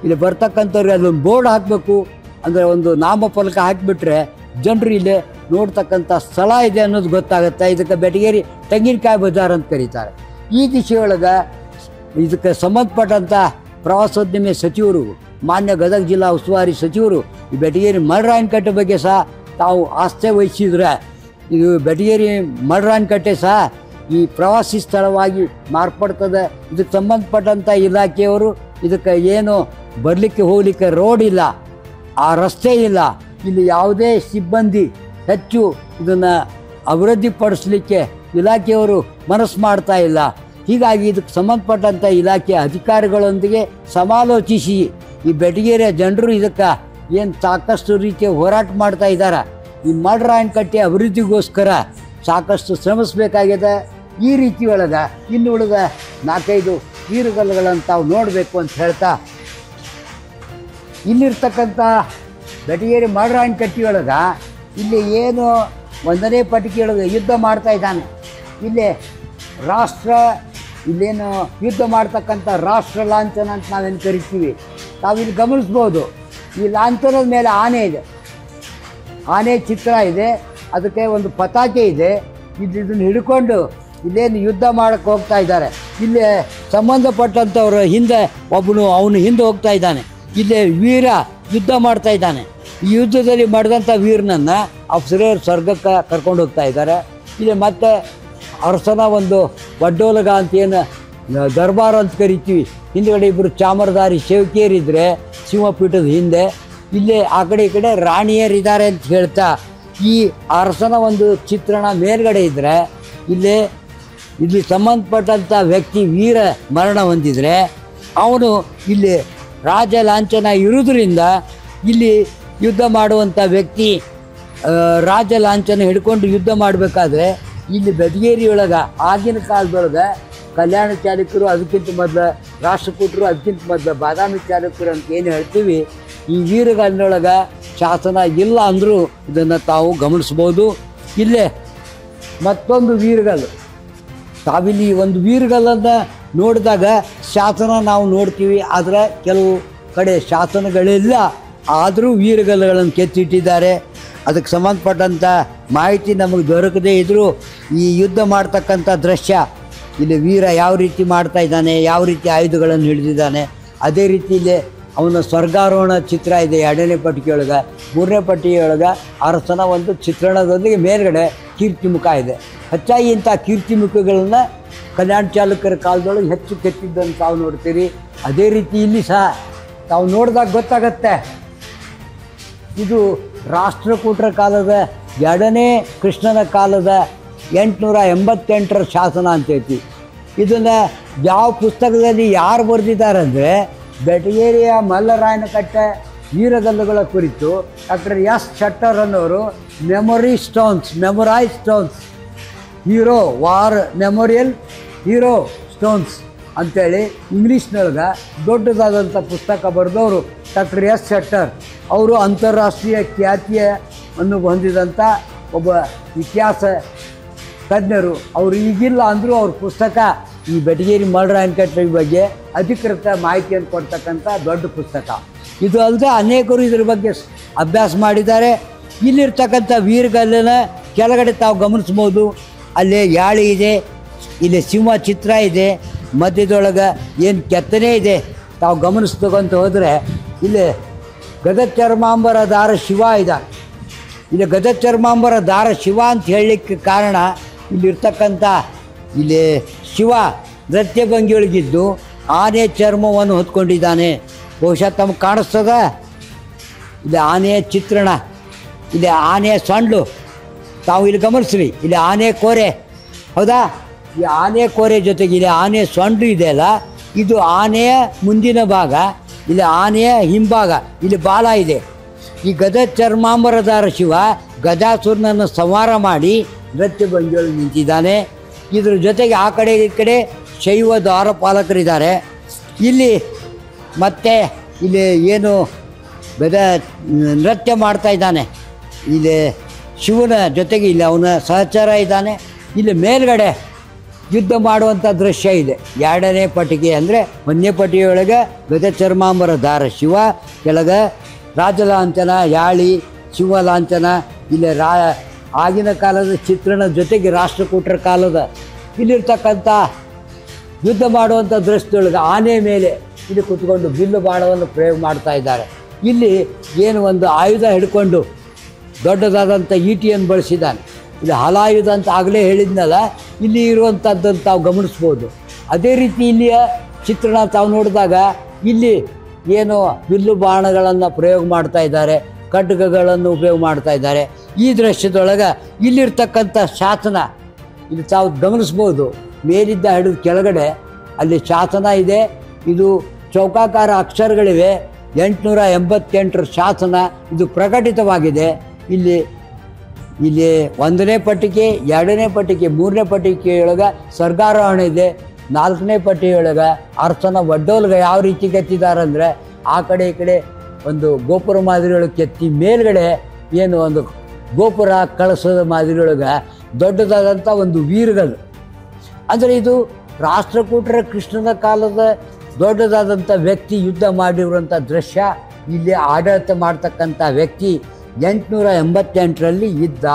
ಇಲ್ಲಿ ಬರ್ತಕ್ಕಂಥವ್ರಿಗೆ ಅಲ್ಲೊಂದು ಬೋರ್ಡ್ ಹಾಕಬೇಕು, ಅಂದರೆ ಒಂದು ನಾಮಫಲಕ ಹಾಕಿಬಿಟ್ರೆ ಜನರು ಇಲ್ಲೇ ನೋಡ್ತಕ್ಕಂಥ ಸ್ಥಳ ಇದೆ ಅನ್ನೋದು ಗೊತ್ತಾಗುತ್ತೆ. ಇದಕ್ಕೆ ಬೆಟಗೇರಿ ತೆಂಗಿನಕಾಯಿ ಬಜಾರ್ ಅಂತ ಕರೀತಾರೆ. ಈ ದಿಶೆಯೊಳಗೆ ಇದಕ್ಕೆ ಸಂಬಂಧಪಟ್ಟಂಥ ಪ್ರವಾಸೋದ್ಯಮ ಸಚಿವರು, ಮಾನ್ಯ ಗದಗ ಜಿಲ್ಲಾ ಉಸ್ತುವಾರಿ ಸಚಿವರು ಈ ಬೆಟಗೇರಿ ಮಲ್ಲರಾಯನ ಕಟ್ಟೆ ಬಗ್ಗೆ ಸಹ ತಾವು ಆಸ್ಥೆ ವಹಿಸಿದ್ರೆ ಇದು ಬೆಟಗೇರಿ ಮಲ್ಲರಾಯನ ಕಟ್ಟೆ ಸಹ ಈ ಪ್ರವಾಸಿ ಸ್ಥಳವಾಗಿ ಮಾರ್ಪಡ್ತದೆ. ಇದಕ್ಕೆ ಸಂಬಂಧಪಟ್ಟಂಥ ಇಲಾಖೆಯವರು ಇದಕ್ಕೆ ಏನು ಬರಲಿಕ್ಕೆ ಹೋಗಲಿಕ್ಕೆ ರೋಡ್ ಇಲ್ಲ, ಆ ರಸ್ತೆ ಇಲ್ಲ, ಇಲ್ಲಿ ಯಾವುದೇ ಸಿಬ್ಬಂದಿ ಹೆಚ್ಚು ಇದನ್ನು ಅಭಿವೃದ್ಧಿಪಡಿಸಲಿಕ್ಕೆ ಇಲಾಖೆಯವರು ಮನಸ್ಸು ಮಾಡ್ತಾ ಇಲ್ಲ. ಹೀಗಾಗಿ ಇದಕ್ಕೆ ಸಂಬಂಧಪಟ್ಟಂಥ ಇಲಾಖೆಯ ಅಧಿಕಾರಿಗಳೊಂದಿಗೆ ಸಮಾಲೋಚಿಸಿ ಈ ಬೆಟಗೇರಿಯ ಜನರು ಇದಕ್ಕೆ ಏನು ಸಾಕಷ್ಟು ರೀತಿಯ ಹೋರಾಟ ಮಾಡ್ತಾ ಇದ್ದಾರೆ. ಈ ಮಡ್ರಾಯನಕಟ್ಟೆ ಅಭಿವೃದ್ಧಿಗೋಸ್ಕರ ಸಾಕಷ್ಟು ಶ್ರಮಿಸಬೇಕಾಗಿದೆ. ಈ ರೀತಿ ಒಳಗೆ ಇನ್ನು ಉಳಿದ 4-5 ವೀರಗಲ್ಲುಗಳನ್ನು ತಾವು ನೋಡಬೇಕು ಅಂತ ಹೇಳ್ತಾ, ಇಲ್ಲಿರ್ತಕ್ಕಂಥ ಬೆಟಗೇರಿ ಮಡ್ರಾಯನಕಟ್ಟೆಯೊಳಗೆ ಇಲ್ಲಿ ಏನು 1ನೇ ಪಟ್ಟಿಕೆಯೊಳಗೆ ಯುದ್ಧ ಮಾಡ್ತಾ ಇದ್ದಾನೆ. ಇಲ್ಲಿ ಇಲ್ಲೇನು ಯುದ್ಧ ಮಾಡ್ತಕ್ಕಂಥ ರಾಷ್ಟ್ರ ಲಾಂಛನ ಅಂತ ನಾವೇನು ಕರಿತೀವಿ, ತಾವಿಲ್ಲಿ ಗಮನಿಸ್ಬೋದು. ಈ ಲಾಂಛನದ ಮೇಲೆ ಆನೆ ಇದೆ, ಆನೆ ಚಿತ್ರ ಇದೆ, ಅದಕ್ಕೆ ಒಂದು ಪತಾಕೆ ಇದೆ. ಇದನ್ನು ಹಿಡ್ಕೊಂಡು ಇಲ್ಲೇನು ಯುದ್ಧ ಮಾಡೋಕ್ಕೆ ಹೋಗ್ತಾ ಇದ್ದಾರೆ. ಇಲ್ಲಿ ಸಂಬಂಧಪಟ್ಟಂಥವ್ರು ಹಿಂದೆ ಅವನು ಹಿಂದೆ ಹೋಗ್ತಾ ಇದ್ದಾನೆ. ಇಲ್ಲಿ ವೀರ ಯುದ್ಧ ಮಾಡ್ತಾ ಇದ್ದಾನೆ. ಈ ಯುದ್ಧದಲ್ಲಿ ಮಾಡಿದಂಥ ವೀರನನ್ನು ಅಪ್ಸರೆಯರು ಸ್ವರ್ಗಕ್ಕೆ ಕರ್ಕೊಂಡು ಹೋಗ್ತಾ ಇದ್ದಾರೆ. ಇಲ್ಲಿ ಮತ್ತೆ ಅರಸನ ಒಂದು ಒಡ್ಡೋಲಗ ಅಂತ ಏನು ದರ್ಬಾರ್ ಅಂತ ಕರಿತೀವಿ. ಹಿಂದುಗಡೆ ಇಬ್ಬರು ಚಾಮರದಾರಿ ಸೇವಕಿಯರಿದ್ದರೆ ಶಿವಪೀಠದ ಹಿಂದೆ, ಇಲ್ಲೇ ಆ ಕಡೆ ಈ ಕಡೆ ರಾಣಿಯರಿದ್ದಾರೆ ಅಂತ ಹೇಳ್ತಾ ಈ ಅರಸನ ಒಂದು ಚಿತ್ರಣ ಮೇಲ್ಗಡೆ ಇದ್ದರೆ, ಇಲ್ಲಿ ಸಂಬಂಧಪಟ್ಟಂಥ ವ್ಯಕ್ತಿ ವೀರ ಮರಣ ಹೊಂದಿದರೆ ಅವನು ಇಲ್ಲಿ ರಾಜ ಲಾಂಛನ ಇರುವುದರಿಂದ ಇಲ್ಲಿ ಯುದ್ಧ ಮಾಡುವಂಥ ವ್ಯಕ್ತಿ ರಾಜ ಲಾಂಛನ ಹಿಡ್ಕೊಂಡು ಯುದ್ಧ ಮಾಡಬೇಕಾದ್ರೆ ಇಲ್ಲಿ ಬೆಟಗೇರಿಯೊಳಗೆ ಆಗಿನ ಕಾಲದೊಳಗೆ ಕಲ್ಯಾಣ ಚಾಲುಕ್ಯರು, ಅದಕ್ಕಿಂತ ಮೊದಲು ರಾಷ್ಟ್ರಕೂಟರು, ಅದಕ್ಕಿಂತ ಮೊದಲು ಬಾದಾಮಿ ಚಾಲುಕ್ಯರು ಅಂತ ಏನು ಹೇಳ್ತೀವಿ, ಈ ವೀರಗಲ್ಲಿನೊಳಗೆ ಶಾಸನ ಇಲ್ಲ ಅಂದರೂ ಇದನ್ನು ತಾವು ಗಮನಿಸ್ಬೋದು. ಇಲ್ಲೇ ಮತ್ತೊಂದು ವೀರಗಲ್ಲು, ತಾವಿಲ್ಲಿ ಒಂದು ವೀರಗಲ್ಲನ್ನು ನೋಡಿದಾಗ ಶಾಸನ ನಾವು ನೋಡ್ತೀವಿ, ಆದರೆ ಕೆಲವು ಕಡೆ ಶಾಸನಗಳಿಲ್ಲ, ಆದರೂ ವೀರಗಲ್ಲುಗಳನ್ನು ಕೆತ್ತಿಟ್ಟಿದ್ದಾರೆ. ಅದಕ್ಕೆ ಸಂಬಂಧಪಟ್ಟಂಥ ಮಾಹಿತಿ ನಮಗೆ ದೊರಕದೇ ಇದ್ದರೂ ಈ ಯುದ್ಧ ಮಾಡ್ತಕ್ಕಂಥ ದೃಶ್ಯ, ಇಲ್ಲಿ ವೀರ ಯಾವ ರೀತಿ ಮಾಡ್ತಾ ಇದ್ದಾನೆ, ಯಾವ ರೀತಿ ಆಯುಧಗಳನ್ನು ಹಿಡಿದಿದ್ದಾನೆ, ಅದೇ ರೀತಿಯಲ್ಲಿ ಅವನ ಸ್ವರ್ಗಾರೋಹಣ ಚಿತ್ರ ಇದೆ 2ನೇ ಪಟ್ಟಿಗೆಯೊಳಗೆ. 3ನೇ ಪಟ್ಟಿಗೆಯೊಳಗೆ ಅರಸನ ಒಂದು ಚಿತ್ರಣದೊಂದಿಗೆ ಮೇಲ್ಗಡೆ ಕೀರ್ತಿಮುಖ ಇದೆ. ಹೆಚ್ಚಾಗಿ ಇಂಥ ಕೀರ್ತಿಮುಖಗಳನ್ನು ಕಲ್ಯಾಣ ಚಾಲುಕ್ಯರ ಕಾಲದೊಳಗೆ ಹೆಚ್ಚು ಕೆತ್ತಿದ್ದನ್ನು ತಾವು ನೋಡ್ತೀರಿ. ಅದೇ ರೀತಿ ಇಲ್ಲಿ ಸಹ ತಾವು ನೋಡಿದಾಗ ಗೊತ್ತಾಗತ್ತೆ, ಇದು ರಾಷ್ಟ್ರಕೂಟರ ಕಾಲದ 2ನೇ ಕೃಷ್ಣನ ಕಾಲದ 888ರ ಶಾಸನ ಅಂತ ಹೇಳ್ತೀವಿ. ಇದನ್ನು ಯಾವ ಪುಸ್ತಕದಲ್ಲಿ ಯಾರು ಬರೆದಿದ್ದಾರೆ ಅಂದರೆ, ಬೆಟಗೇರಿಯ ಮಲ್ಲರಾಯನಕಟ್ಟೆ ವೀರಗಲ್ಲುಗಳ ಕುರಿತು ಡಾಕ್ಟರ್ ಎಸ್ ಶೆಟ್ಟರ್ ಅನ್ನೋರು memorise stones hero war memorial hero stones ಅಂಥೇಳಿ ಇಂಗ್ಲೀಷ್ನೊಳಗೆ ದೊಡ್ಡದಾದಂಥ ಪುಸ್ತಕ ಬರೆದವರು ಡಾಕ್ಟರ್ ಎಸ್ ಶೆಟ್ಟರ್. ಅವರು ಅಂತಾರಾಷ್ಟ್ರೀಯ ಖ್ಯಾತಿಯನ್ನು ಹೊಂದಿದಂಥ ಒಬ್ಬ ಇತಿಹಾಸ ತಜ್ಞರು. ಅವರು ಈಗಿಲ್ಲ ಅಂದರೂ ಅವ್ರ ಪುಸ್ತಕ ಈ ಬೆಟಗೇರಿ ಮಲ್ಲರಾಯನಕಟ್ಟೆ ಬಗ್ಗೆ ಅಧಿಕೃತ ಮಾಹಿತಿಯನ್ನು ಕೊಡ್ತಕ್ಕಂಥ ದೊಡ್ಡ ಪುಸ್ತಕ. ಇದು ಅಲ್ಲದೆ ಅನೇಕರು ಇದ್ರ ಬಗ್ಗೆ ಅಭ್ಯಾಸ ಮಾಡಿದ್ದಾರೆ. ಇಲ್ಲಿರ್ತಕ್ಕಂಥ ವೀರಗಲ್ಲಿನ ಕೆಳಗಡೆ ತಾವು ಗಮನಿಸ್ಬೋದು, ಅಲ್ಲಿ ಯಾಳಿ ಇದೆ, ಇಲ್ಲಿ ಸಿಂಹ ಚಿತ್ರ ಇದೆ, ಮಧ್ಯದೊಳಗೆ ಏನು ಕೆತ್ತನೆ ಇದೆ ತಾವು ಗಮನಿಸ್ತಕ್ಕಂತ ಹೋದರೆ ಇಲ್ಲಿ ಗದಚರ್ಮಾಂಬರ ದಾರ ಶಿವ ಇದ್ದಾನೆ. ಇಲ್ಲಿ ಗದಚರ್ಮಾಂಬರ ದಾರ ಶಿವ ಅಂತ ಹೇಳಲಿಕ್ಕೆ ಕಾರಣ, ಇಲ್ಲಿರ್ತಕ್ಕಂಥ ಇಲ್ಲಿ ಶಿವ ನೃತ್ಯ ಭಂಗಿಯೊಳಗಿದ್ದು ಆನೆ ಚರ್ಮವನ್ನು ಹೊತ್ಕೊಂಡಿದ್ದಾನೆ. ಬಹುಶಃ ತಮಗೆ ಕಾಣಿಸ್ತದ, ಇಲ್ಲಿ ಆನೆಯ ಚಿತ್ರಣ, ಇಲ್ಲಿ ಆನೆಯ ಸೊಂಡ್ಲು ತಾವು ಇಲ್ಲಿ ಗಮನಿಸ್ರಿ. ಇಲ್ಲಿ ಆನೆ ಕೋರೆ, ಹೌದಾ? ಈ ಆನೆ ಕೋರೆ ಜೊತೆಗೆ ಇಲ್ಲಿ ಆನೆ ಸೊಂಡು ಇದೆಯಲ್ಲ, ಇದು ಆನೆಯ ಮುಂದಿನ ಭಾಗ, ಇಲ್ಲಿ ಆನೆಯ ಹಿಂಭಾಗ, ಇಲ್ಲಿ ಬಾಲ ಇದೆ. ಈ ಗದ ಚರ್ಮಾಂಬರದಾರ ಶಿವ ಗಜಾಸುರನನ್ನು ಸಂಹಾರ ಮಾಡಿ ನೃತ್ಯ ಭಂಗಿಯೊಳಗೆ ನಿಂತಿದ್ದಾನೆ. ಇದ್ರ ಜೊತೆಗೆ ಆ ಕಡೆ ಈ ಕಡೆ ಶೈವ ದ್ವಾರಪಾಲಕರಿದ್ದಾರೆ. ಇಲ್ಲಿ ಮತ್ತೆ ಇಲ್ಲಿ ಏನು ಗದ ನೃತ್ಯ ಮಾಡ್ತಾ ಇದ್ದಾನೆ, ಇಲ್ಲಿ ಶಿವನ ಜೊತೆಗೆ ಇಲ್ಲಿ ಅವನ ಸಹಚರ ಇದ್ದಾನೆ. ಇಲ್ಲಿ ಮೇಲ್ಗಡೆ ಯುದ್ಧ ಮಾಡುವಂಥ ದೃಶ್ಯ ಇದೆ. 2ನೇ ಪಟ್ಟಿಗೆ ಅಂದರೆ 1ನೇ ಪಟ್ಟಿಗೆಯೊಳಗೆ ಗದ ಚರ್ಮಾಂಬರ ದಾರ ಶಿವ, ಕೆಳಗೆ ರಾಜಲಾಂಛನ, ಯಾಳಿ, ಶಿವ ಲಾಂಛನ, ಇಲ್ಲಿ ಆಗಿನ ಕಾಲದ ಚಿತ್ರಣದ ಜೊತೆಗೆ ರಾಷ್ಟ್ರಕೂಟರ ಕಾಲದ ಇಲ್ಲಿರ್ತಕ್ಕಂಥ ಯುದ್ಧ ಮಾಡುವಂಥ ದೃಶ್ಯದೊಳಗೆ ಆನೆ ಮೇಲೆ ಇಲ್ಲಿ ಕೂತ್ಕೊಂಡು ಬಿಲ್ಲು ಬಾಣವನ್ನು ಪ್ರಯೋಗ ಮಾಡ್ತಾ ಇದ್ದಾರೆ. ಇಲ್ಲಿ ಏನು ಒಂದು ಆಯುಧ ಹಿಡ್ಕೊಂಡು ದೊಡ್ಡದಾದಂಥ ಈಟಿಯನ್ನು ಬಳಸಿದ್ದಾನೆ. ಇಲ್ಲಿ ಹಲಾಯುಧ ಅಂತ ಆಗಲೇ ಹೇಳಿದ್ನಲ್ಲ, ಇಲ್ಲಿ ಇರುವಂಥದ್ದನ್ನು ತಾವು ಗಮನಿಸ್ಬೋದು. ಅದೇ ರೀತಿ ಇಲ್ಲಿಯ ಚಿತ್ರಣ ತಾವು ನೋಡಿದಾಗ ಇಲ್ಲಿ ಏನು ಬಿಲ್ಲು ಬಾಣಗಳನ್ನು ಪ್ರಯೋಗ ಮಾಡ್ತಾ ಇದ್ದಾರೆ, ಖಡ್ಗಗಳನ್ನು ಉಪಯೋಗ ಮಾಡ್ತಾ ಇದ್ದಾರೆ. ಈ ದೃಶ್ಯದೊಳಗೆ ಇಲ್ಲಿರ್ತಕ್ಕಂಥ ಶಾಸನ ಇಲ್ಲಿ ತಾವು ಗಮನಿಸ್ಬೋದು, ಮೇಲಿದ್ದ ಹಿಡಿದು ಕೆಳಗಡೆ ಅಲ್ಲಿ ಶಾಸನ ಇದೆ. ಇದು ಚೌಕಾಕಾರ ಅಕ್ಷರಗಳಿವೆ. 888ರ ಶಾಸನ ಇದು ಪ್ರಕಟಿತವಾಗಿದೆ. ಇಲ್ಲಿ 1ನೇ ಪಟ್ಟಿಕೆ, 2ನೇ ಪಟ್ಟಿಕೆ, 3ನೇ ಪಟ್ಟಿಕೆಯೊಳಗೆ ಸ್ವರ್ಗಾರೋಹಣ ಇದೆ. 4ನೇ ಪಟ್ಟಿಯೊಳಗೆ ಅರಸನ ಒಡ್ಡೋಲ್ಗ ಯಾವ ರೀತಿ ಕೆತ್ತಿದ್ದಾರೆ ಅಂದರೆ ಆ ಕಡೆ ಈ ಕಡೆ ಒಂದು ಗೋಪುರ ಮಾದರಿಯೊಳಗೆ ಕೆತ್ತಿ ಮೇಲ್ಗಡೆ ಏನು ಒಂದು ಗೋಪುರ ಕಳಸದ ಮಾದರಿಯೊಳಗೆ ದೊಡ್ಡದಾದಂಥ ಒಂದು ವೀರಗಲ್ಲು. ಅಂದರೆ ಇದು ರಾಷ್ಟ್ರಕೂಟರ ಕೃಷ್ಣನ ಕಾಲದ ದೊಡ್ಡದಾದಂಥ ವ್ಯಕ್ತಿ ಯುದ್ಧ ಮಾಡಿರುವಂಥ ದೃಶ್ಯ. ಇಲ್ಲಿ ಆಡಳಿತ ಮಾಡ್ತಕ್ಕಂಥ ವ್ಯಕ್ತಿ 888ರಲ್ಲಿ ಇದ್ದ.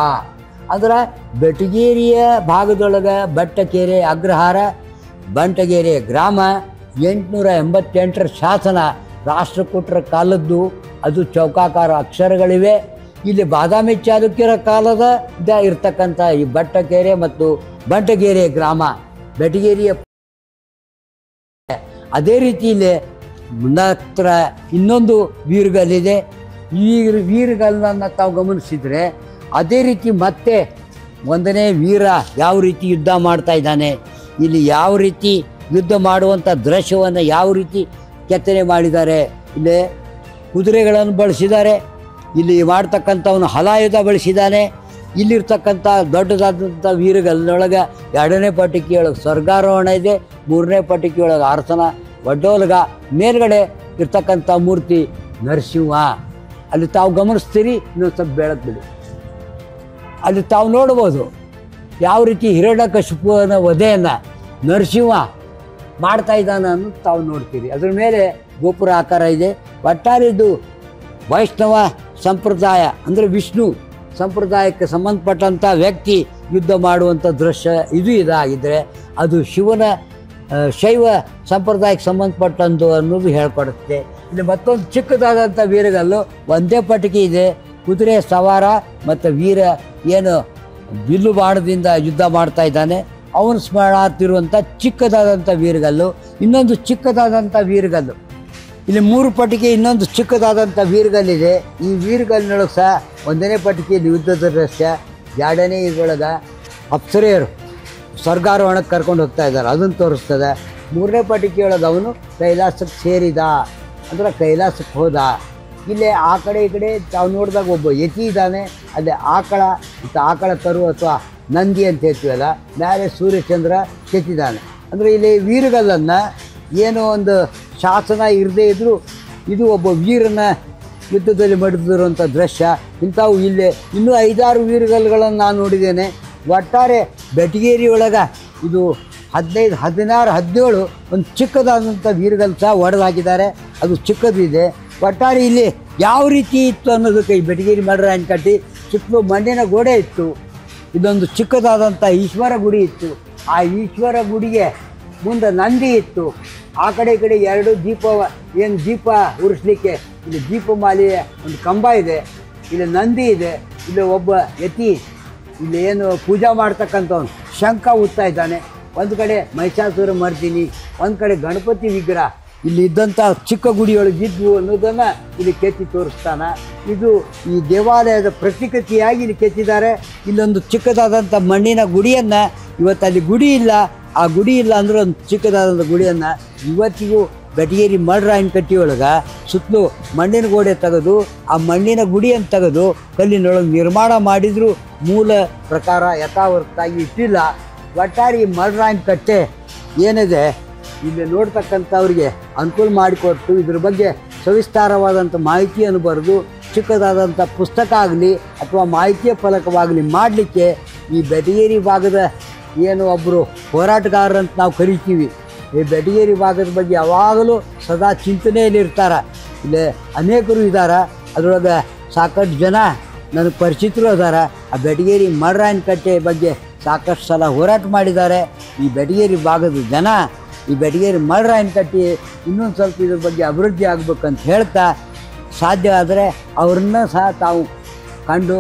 ಅಂದ್ರೆ ಬೆಟಗೇರಿಯ ಭಾಗದೊಳಗೆ ಬಟ್ಟಕೆರೆ ಅಗ್ರಹಾರ, ಬಂಟಗೆರೆ ಗ್ರಾಮ, 888ರ ಶಾಸನ ರಾಷ್ಟ್ರಕೂಟರ ಕಾಲದ್ದು. ಅದು ಚೌಕಾಕಾರ ಅಕ್ಷರಗಳಿವೆ. ಇಲ್ಲಿ ಬಾದಾಮಿ ಚಾಲುಕ್ಯರ ಕಾಲದ ಇರ್ತಕ್ಕಂಥ ಈ ಬಟ್ಟಕೆರೆ ಮತ್ತು ಬಂಟಗೆರೆ ಗ್ರಾಮ ಬೆಟಗೇರಿಯ. ಅದೇ ರೀತಿ ಇಲ್ಲಿ ಹತ್ರ ಇನ್ನೊಂದು ವೀರಗಲ್ಲಿದೆ. ಈ ವೀರಗಲ್ಲನ್ನು ತಾವು ಗಮನಿಸಿದರೆ ಅದೇ ರೀತಿ ಮತ್ತೆ 1ನೇ ವೀರ ಯಾವ ರೀತಿ ಯುದ್ಧ ಮಾಡ್ತಾ ಇದ್ದಾನೆ, ಇಲ್ಲಿ ಯಾವ ರೀತಿ ಯುದ್ಧ ಮಾಡುವಂಥ ದೃಶ್ಯವನ್ನು ಯಾವ ರೀತಿ ಕೆತ್ತನೆ ಮಾಡಿದ್ದಾರೆ. ಇಲ್ಲಿ ಕುದುರೆಗಳನ್ನು ಬಳಸಿದ್ದಾರೆ. ಇಲ್ಲಿ ಮಾಡ್ತಕ್ಕಂಥವನು ಹಲಾಯುಧ ಬಳಸಿದ್ದಾನೆ. ಇಲ್ಲಿರ್ತಕ್ಕಂಥ ದೊಡ್ಡದಾದಂಥ ವೀರಗಲ್ಲೊಳಗೆ 2ನೇ ಪಟ್ಟಿಕೆಯೊಳಗೆ ಸ್ವರ್ಗಾರೋಹಣ ಇದೆ. 3ನೇ ಪಟ್ಟಿಕೆಯೊಳಗೆ ಅರಸನ ಒಡ್ಡೋಲ್ಗ. ಮೇಲ್ಗಡೆ ಇರ್ತಕ್ಕಂಥ ಮೂರ್ತಿ ನರಸಿಂಹ. ಅಲ್ಲಿ ತಾವು ಗಮನಿಸ್ತೀರಿ. ಇನ್ನೊಂದು ಸ್ವಲ್ಪ ಬೆಳಕು ಬಿಡಿ. ಅಲ್ಲಿ ತಾವು ನೋಡ್ಬೋದು ಯಾವ ರೀತಿ ಹಿರಣ್ಯಕಶಿಪುವಿನ ವಧೆಯನ್ನು ನರಸಿಂಹ ಮಾಡ್ತಾ ಇದ್ದಾನೆ ಅನ್ನೋದು ತಾವು ನೋಡ್ತೀರಿ. ಅದ್ರ ಮೇಲೆ ಗೋಪುರ ಆಕಾರ ಇದೆ. ಒಟ್ಟಾರೆದು ವೈಷ್ಣವ ಸಂಪ್ರದಾಯ ಅಂದರೆ ವಿಷ್ಣು ಸಂಪ್ರದಾಯಕ್ಕೆ ಸಂಬಂಧಪಟ್ಟಂಥ ವ್ಯಕ್ತಿ ಯುದ್ಧ ಮಾಡುವಂಥ ದೃಶ್ಯ ಇದು ಇದಾಗಿದ್ದರೆ ಅದು ಶಿವನ ಶೈವ ಸಂಪ್ರದಾಯಕ್ಕೆ ಸಂಬಂಧಪಟ್ಟಂದು ಅನ್ನೋದು ಹೇಳ್ಕೊಡುತ್ತೆ. ಇಲ್ಲಿ ಮತ್ತೊಂದು ಚಿಕ್ಕದಾದಂಥ ವೀರಗಲ್ಲು 1ನೇ ಪಟ್ಟಿಕೆ ಇದೆ. ಕುದುರೆ ಸವಾರ ಮತ್ತು ವೀರ ಏನು ಬಿಲ್ಲು ಬಾಣದಿಂದ ಯುದ್ಧ ಮಾಡ್ತಾ ಇದ್ದಾನೆ ಅವನು ಸ್ಮರಣಾರ್ತಿರುವಂಥ ಚಿಕ್ಕದಾದಂಥ ವೀರಗಲ್ಲು. ಇನ್ನೊಂದು ಚಿಕ್ಕದಾದಂಥ ವೀರಗಲ್ಲು ಇಲ್ಲಿ 3 ಪಟ್ಟಿಕೆ ಇನ್ನೊಂದು ಚಿಕ್ಕದಾದಂಥ ವೀರಗಲ್ಲಿದೆ. ಈ ವೀರಗಲ್ಲಿನೊಳಗೆ ಸಹ 1ನೇ ಪಟ್ಟಿಕೆಯಲ್ಲಿ ಯುದ್ಧದ ದೃಶ್ಯ, 2ನೇ ಇದರೊಳಗೆ ಅಪ್ಸರೆಯರು ಸ್ವರ್ಗಾರೋಹಣಕ್ಕೆ ಕರ್ಕೊಂಡು ಹೋಗ್ತಾ ಇದ್ದಾರೆ, ಅದನ್ನು ತೋರಿಸ್ತದೆ. 3ನೇ ಪಟ್ಟಿಕೆಯೊಳಗೆ ಅವನು ಕೈಲಾಸಕ್ಕೆ ಸೇರಿದ ಅಂದರೆ ಕೈಲಾಸಕ್ಕೆ ಹೋದ. ಇಲ್ಲೇ ಆ ಕಡೆ ಈ ಕಡೆ ತಾವು ನೋಡಿದಾಗ ಒಬ್ಬ ಯತಿ ಇದ್ದಾನೆ. ಅಲ್ಲೇ ಆಕಳ ಮತ್ತು ಆಕಳ ಕರು ಅಥವಾ ನಂದಿ ಅಂತ ಹೇಳ್ತೀವಲ್ಲ, ಮೇಲೆ ಸೂರ್ಯಚಂದ್ರ ಕೆತ್ತಿದ್ದಾನೆ. ಅಂದರೆ ಇಲ್ಲಿ ವೀರಗಲ್ಲನ್ನು ಏನೋ ಒಂದು ಶಾಸನ ಇರದೇ ಇದ್ದರೂ ಇದು ಒಬ್ಬ ವೀರನ ಯುದ್ಧದಲ್ಲಿ ಮಡಿದಿರುವಂಥ ದೃಶ್ಯ. ಇಂಥವು ಇಲ್ಲೇ ಇನ್ನೂ 5-6 ವೀರಗಲ್ಲುಗಳನ್ನು ನಾನು ನೋಡಿದ್ದೇನೆ. ಒಟ್ಟಾರೆ ಬೆಟಗೇರಿಯೊಳಗೆ ಇದು 15, 16, 17 ಒಂದು ಚಿಕ್ಕದಾದಂಥ ವೀರಗಲ್ಲು ಸಹ ಒಡೆದಾಕಿದ್ದಾರೆ. ಅದು ಚಿಕ್ಕದಿದೆ. ಒಟ್ಟಾರೆ ಇಲ್ಲಿ ಯಾವ ರೀತಿ ಇತ್ತು ಅನ್ನೋದಕ್ಕೆ ಈ ಬೆಟಗೇರಿ ಮಡ್ರಾಯನ ಕಟ್ಟಿ ಸುತ್ತಲೂ ಮಣ್ಣಿನ ಗೋಡೆ ಇತ್ತು. ಇದೊಂದು ಚಿಕ್ಕದಾದಂಥ ಈಶ್ವರ ಗುಡಿ ಇತ್ತು. ಆ ಈಶ್ವರ ಗುಡಿಗೆ ಮುಂದೆ ನಂದಿ ಇತ್ತು. ಆ ಕಡೆ ಈ ಕಡೆ 2 ದೀಪ ಉರಿಸ್ಲಿಕ್ಕೆ ಇಲ್ಲಿ ದೀಪಮಾಲೆಯ ಒಂದು ಕಂಬ ಇದೆ. ಇಲ್ಲಿ ನಂದಿ ಇದೆ. ಇಲ್ಲಿ ಒಬ್ಬ ಯತಿ ಇಲ್ಲಿ ಏನು ಪೂಜಾ ಮಾಡ್ತಕ್ಕಂಥವನು ಶಂಖ ಉತ್ತಾ ಇದ್ದಾನೆ. ಒಂದು ಕಡೆ ಮಹಿಷಾಸುರ ಮರ್ದಿನಿ, ಒಂದು ಕಡೆ ಗಣಪತಿ ವಿಗ್ರಹ ಇಲ್ಲಿ ಇದ್ದಂಥ ಚಿಕ್ಕ ಗುಡಿಯೊಳಗಿದ್ವು ಅನ್ನೋದನ್ನು ಇಲ್ಲಿ ಕೆತ್ತಿ ತೋರಿಸ್ತಾನೆ. ಇದು ಈ ದೇವಾಲಯದ ಪ್ರತಿಕೃತಿಯಾಗಿ ಇಲ್ಲಿ ಕೆತ್ತಿದ್ದಾರೆ. ಇಲ್ಲೊಂದು ಚಿಕ್ಕದಾದಂಥ ಮಣ್ಣಿನ ಗುಡಿಯನ್ನು ಇವತ್ತು ಅಲ್ಲಿ ಗುಡಿ ಇಲ್ಲ. ಆ ಗುಡಿ ಇಲ್ಲ ಅಂದ್ರೆ ಒಂದು ಚಿಕ್ಕದಾದಂಥ ಗುಡಿಯನ್ನು ಇವತ್ತಿಗೂ ಬೆಟಗೇರಿ ಮಡ್ರಾಯನ ಕಟ್ಟಿಯೊಳಗೆ ಸುತ್ತಲೂ ಮಣ್ಣಿನ ಗೋಡೆ ತೆಗೆದು ಆ ಮಣ್ಣಿನ ಗುಡಿಯನ್ನು ತೆಗೆದು ಕಲ್ಲಿನೊಳಗೆ ನಿರ್ಮಾಣ ಮಾಡಿದರೂ ಮೂಲ ಪ್ರಕಾರ ಯಥಾವತ್ತಾಗಿ ಇಟ್ಟಿಲ್ಲ. ಒಟ್ಟಾರೆ ಈ ಮಡ್ರಾಯನ ಕಟ್ಟೆ ಏನಿದೆ ಇಲ್ಲಿ ನೋಡ್ತಕ್ಕಂಥವ್ರಿಗೆ ಅನುಕೂಲ ಮಾಡಿಕೊಟ್ಟು ಇದ್ರ ಬಗ್ಗೆ ಸವಿಸ್ತಾರವಾದಂಥ ಮಾಹಿತಿಯನ್ನು ಬರೆದು ಚಿಕ್ಕದಾದಂಥ ಪುಸ್ತಕ ಆಗಲಿ ಅಥವಾ ಮಾಹಿತಿಯ ಫಲಕವಾಗಲಿ ಮಾಡಲಿಕ್ಕೆ ಈ ಬೆಟಗೇರಿ ಭಾಗದ ಏನು ಒಬ್ಬರು ಹೋರಾಟಗಾರರಂತ ನಾವು ಕರಿತೀವಿ. ಈ ಬೆಟಗೇರಿ ಭಾಗದ ಬಗ್ಗೆ ಯಾವಾಗಲೂ ಸದಾ ಚಿಂತನೆಯಲ್ಲಿರ್ತಾರೆ. ಇಲ್ಲಿ ಅನೇಕರು ಇದ್ದಾರೆ. ಅದರೊಳಗೆ ಸಾಕಷ್ಟು ಜನ ನನಗೆ ಪರಿಚಿತರು ಅದಾರ. ಆ ಬೆಟಗೇರಿ ಮಡ್ರಾಯನ ಕಟ್ಟೆ ಬಗ್ಗೆ ಸಾಕಷ್ಟು ಸಲ ಹೋರಾಟ ಮಾಡಿದ್ದಾರೆ. ಈ ಬೆಟಗೇರಿ ಭಾಗದ ಜನ ಈ ಬೆಟಗೇರಿ ಮಡ್ರಾಯನ ಕಟ್ಟೆ ಇನ್ನೊಂದು ಸ್ವಲ್ಪ ಇದ್ರ ಬಗ್ಗೆ ಅಭಿವೃದ್ಧಿ ಆಗಬೇಕಂತ ಹೇಳ್ತಾ, ಸಾಧ್ಯ ಆದರೆ ಅವ್ರನ್ನ ಸಹ ತಾವು ಕಂಡು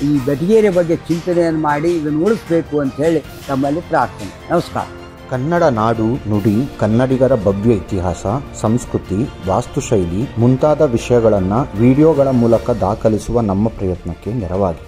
ಈ ಬೆಟಗೇರಿ ಬಗ್ಗೆ ಚಿಂತನೆಯನ್ನು ಮಾಡಿ ಇದನ್ನು ಉಳಿಸ್ಬೇಕು ಅಂತ ಹೇಳಿ ತಮ್ಮಲ್ಲಿ ಪ್ರಾರ್ಥನೆ. ನಮಸ್ಕಾರ. ಕನ್ನಡ ನಾಡು ನುಡಿ, ಕನ್ನಡಿಗರ ಭವ್ಯ ಇತಿಹಾಸ, ಸಂಸ್ಕೃತಿ, ವಾಸ್ತುಶೈಲಿ ಮುಂತಾದ ವಿಷಯಗಳನ್ನು ವಿಡಿಯೋಗಳ ಮೂಲಕ ದಾಖಲಿಸುವ ನಮ್ಮ ಪ್ರಯತ್ನಕ್ಕೆ ನೆರವಾಗಿ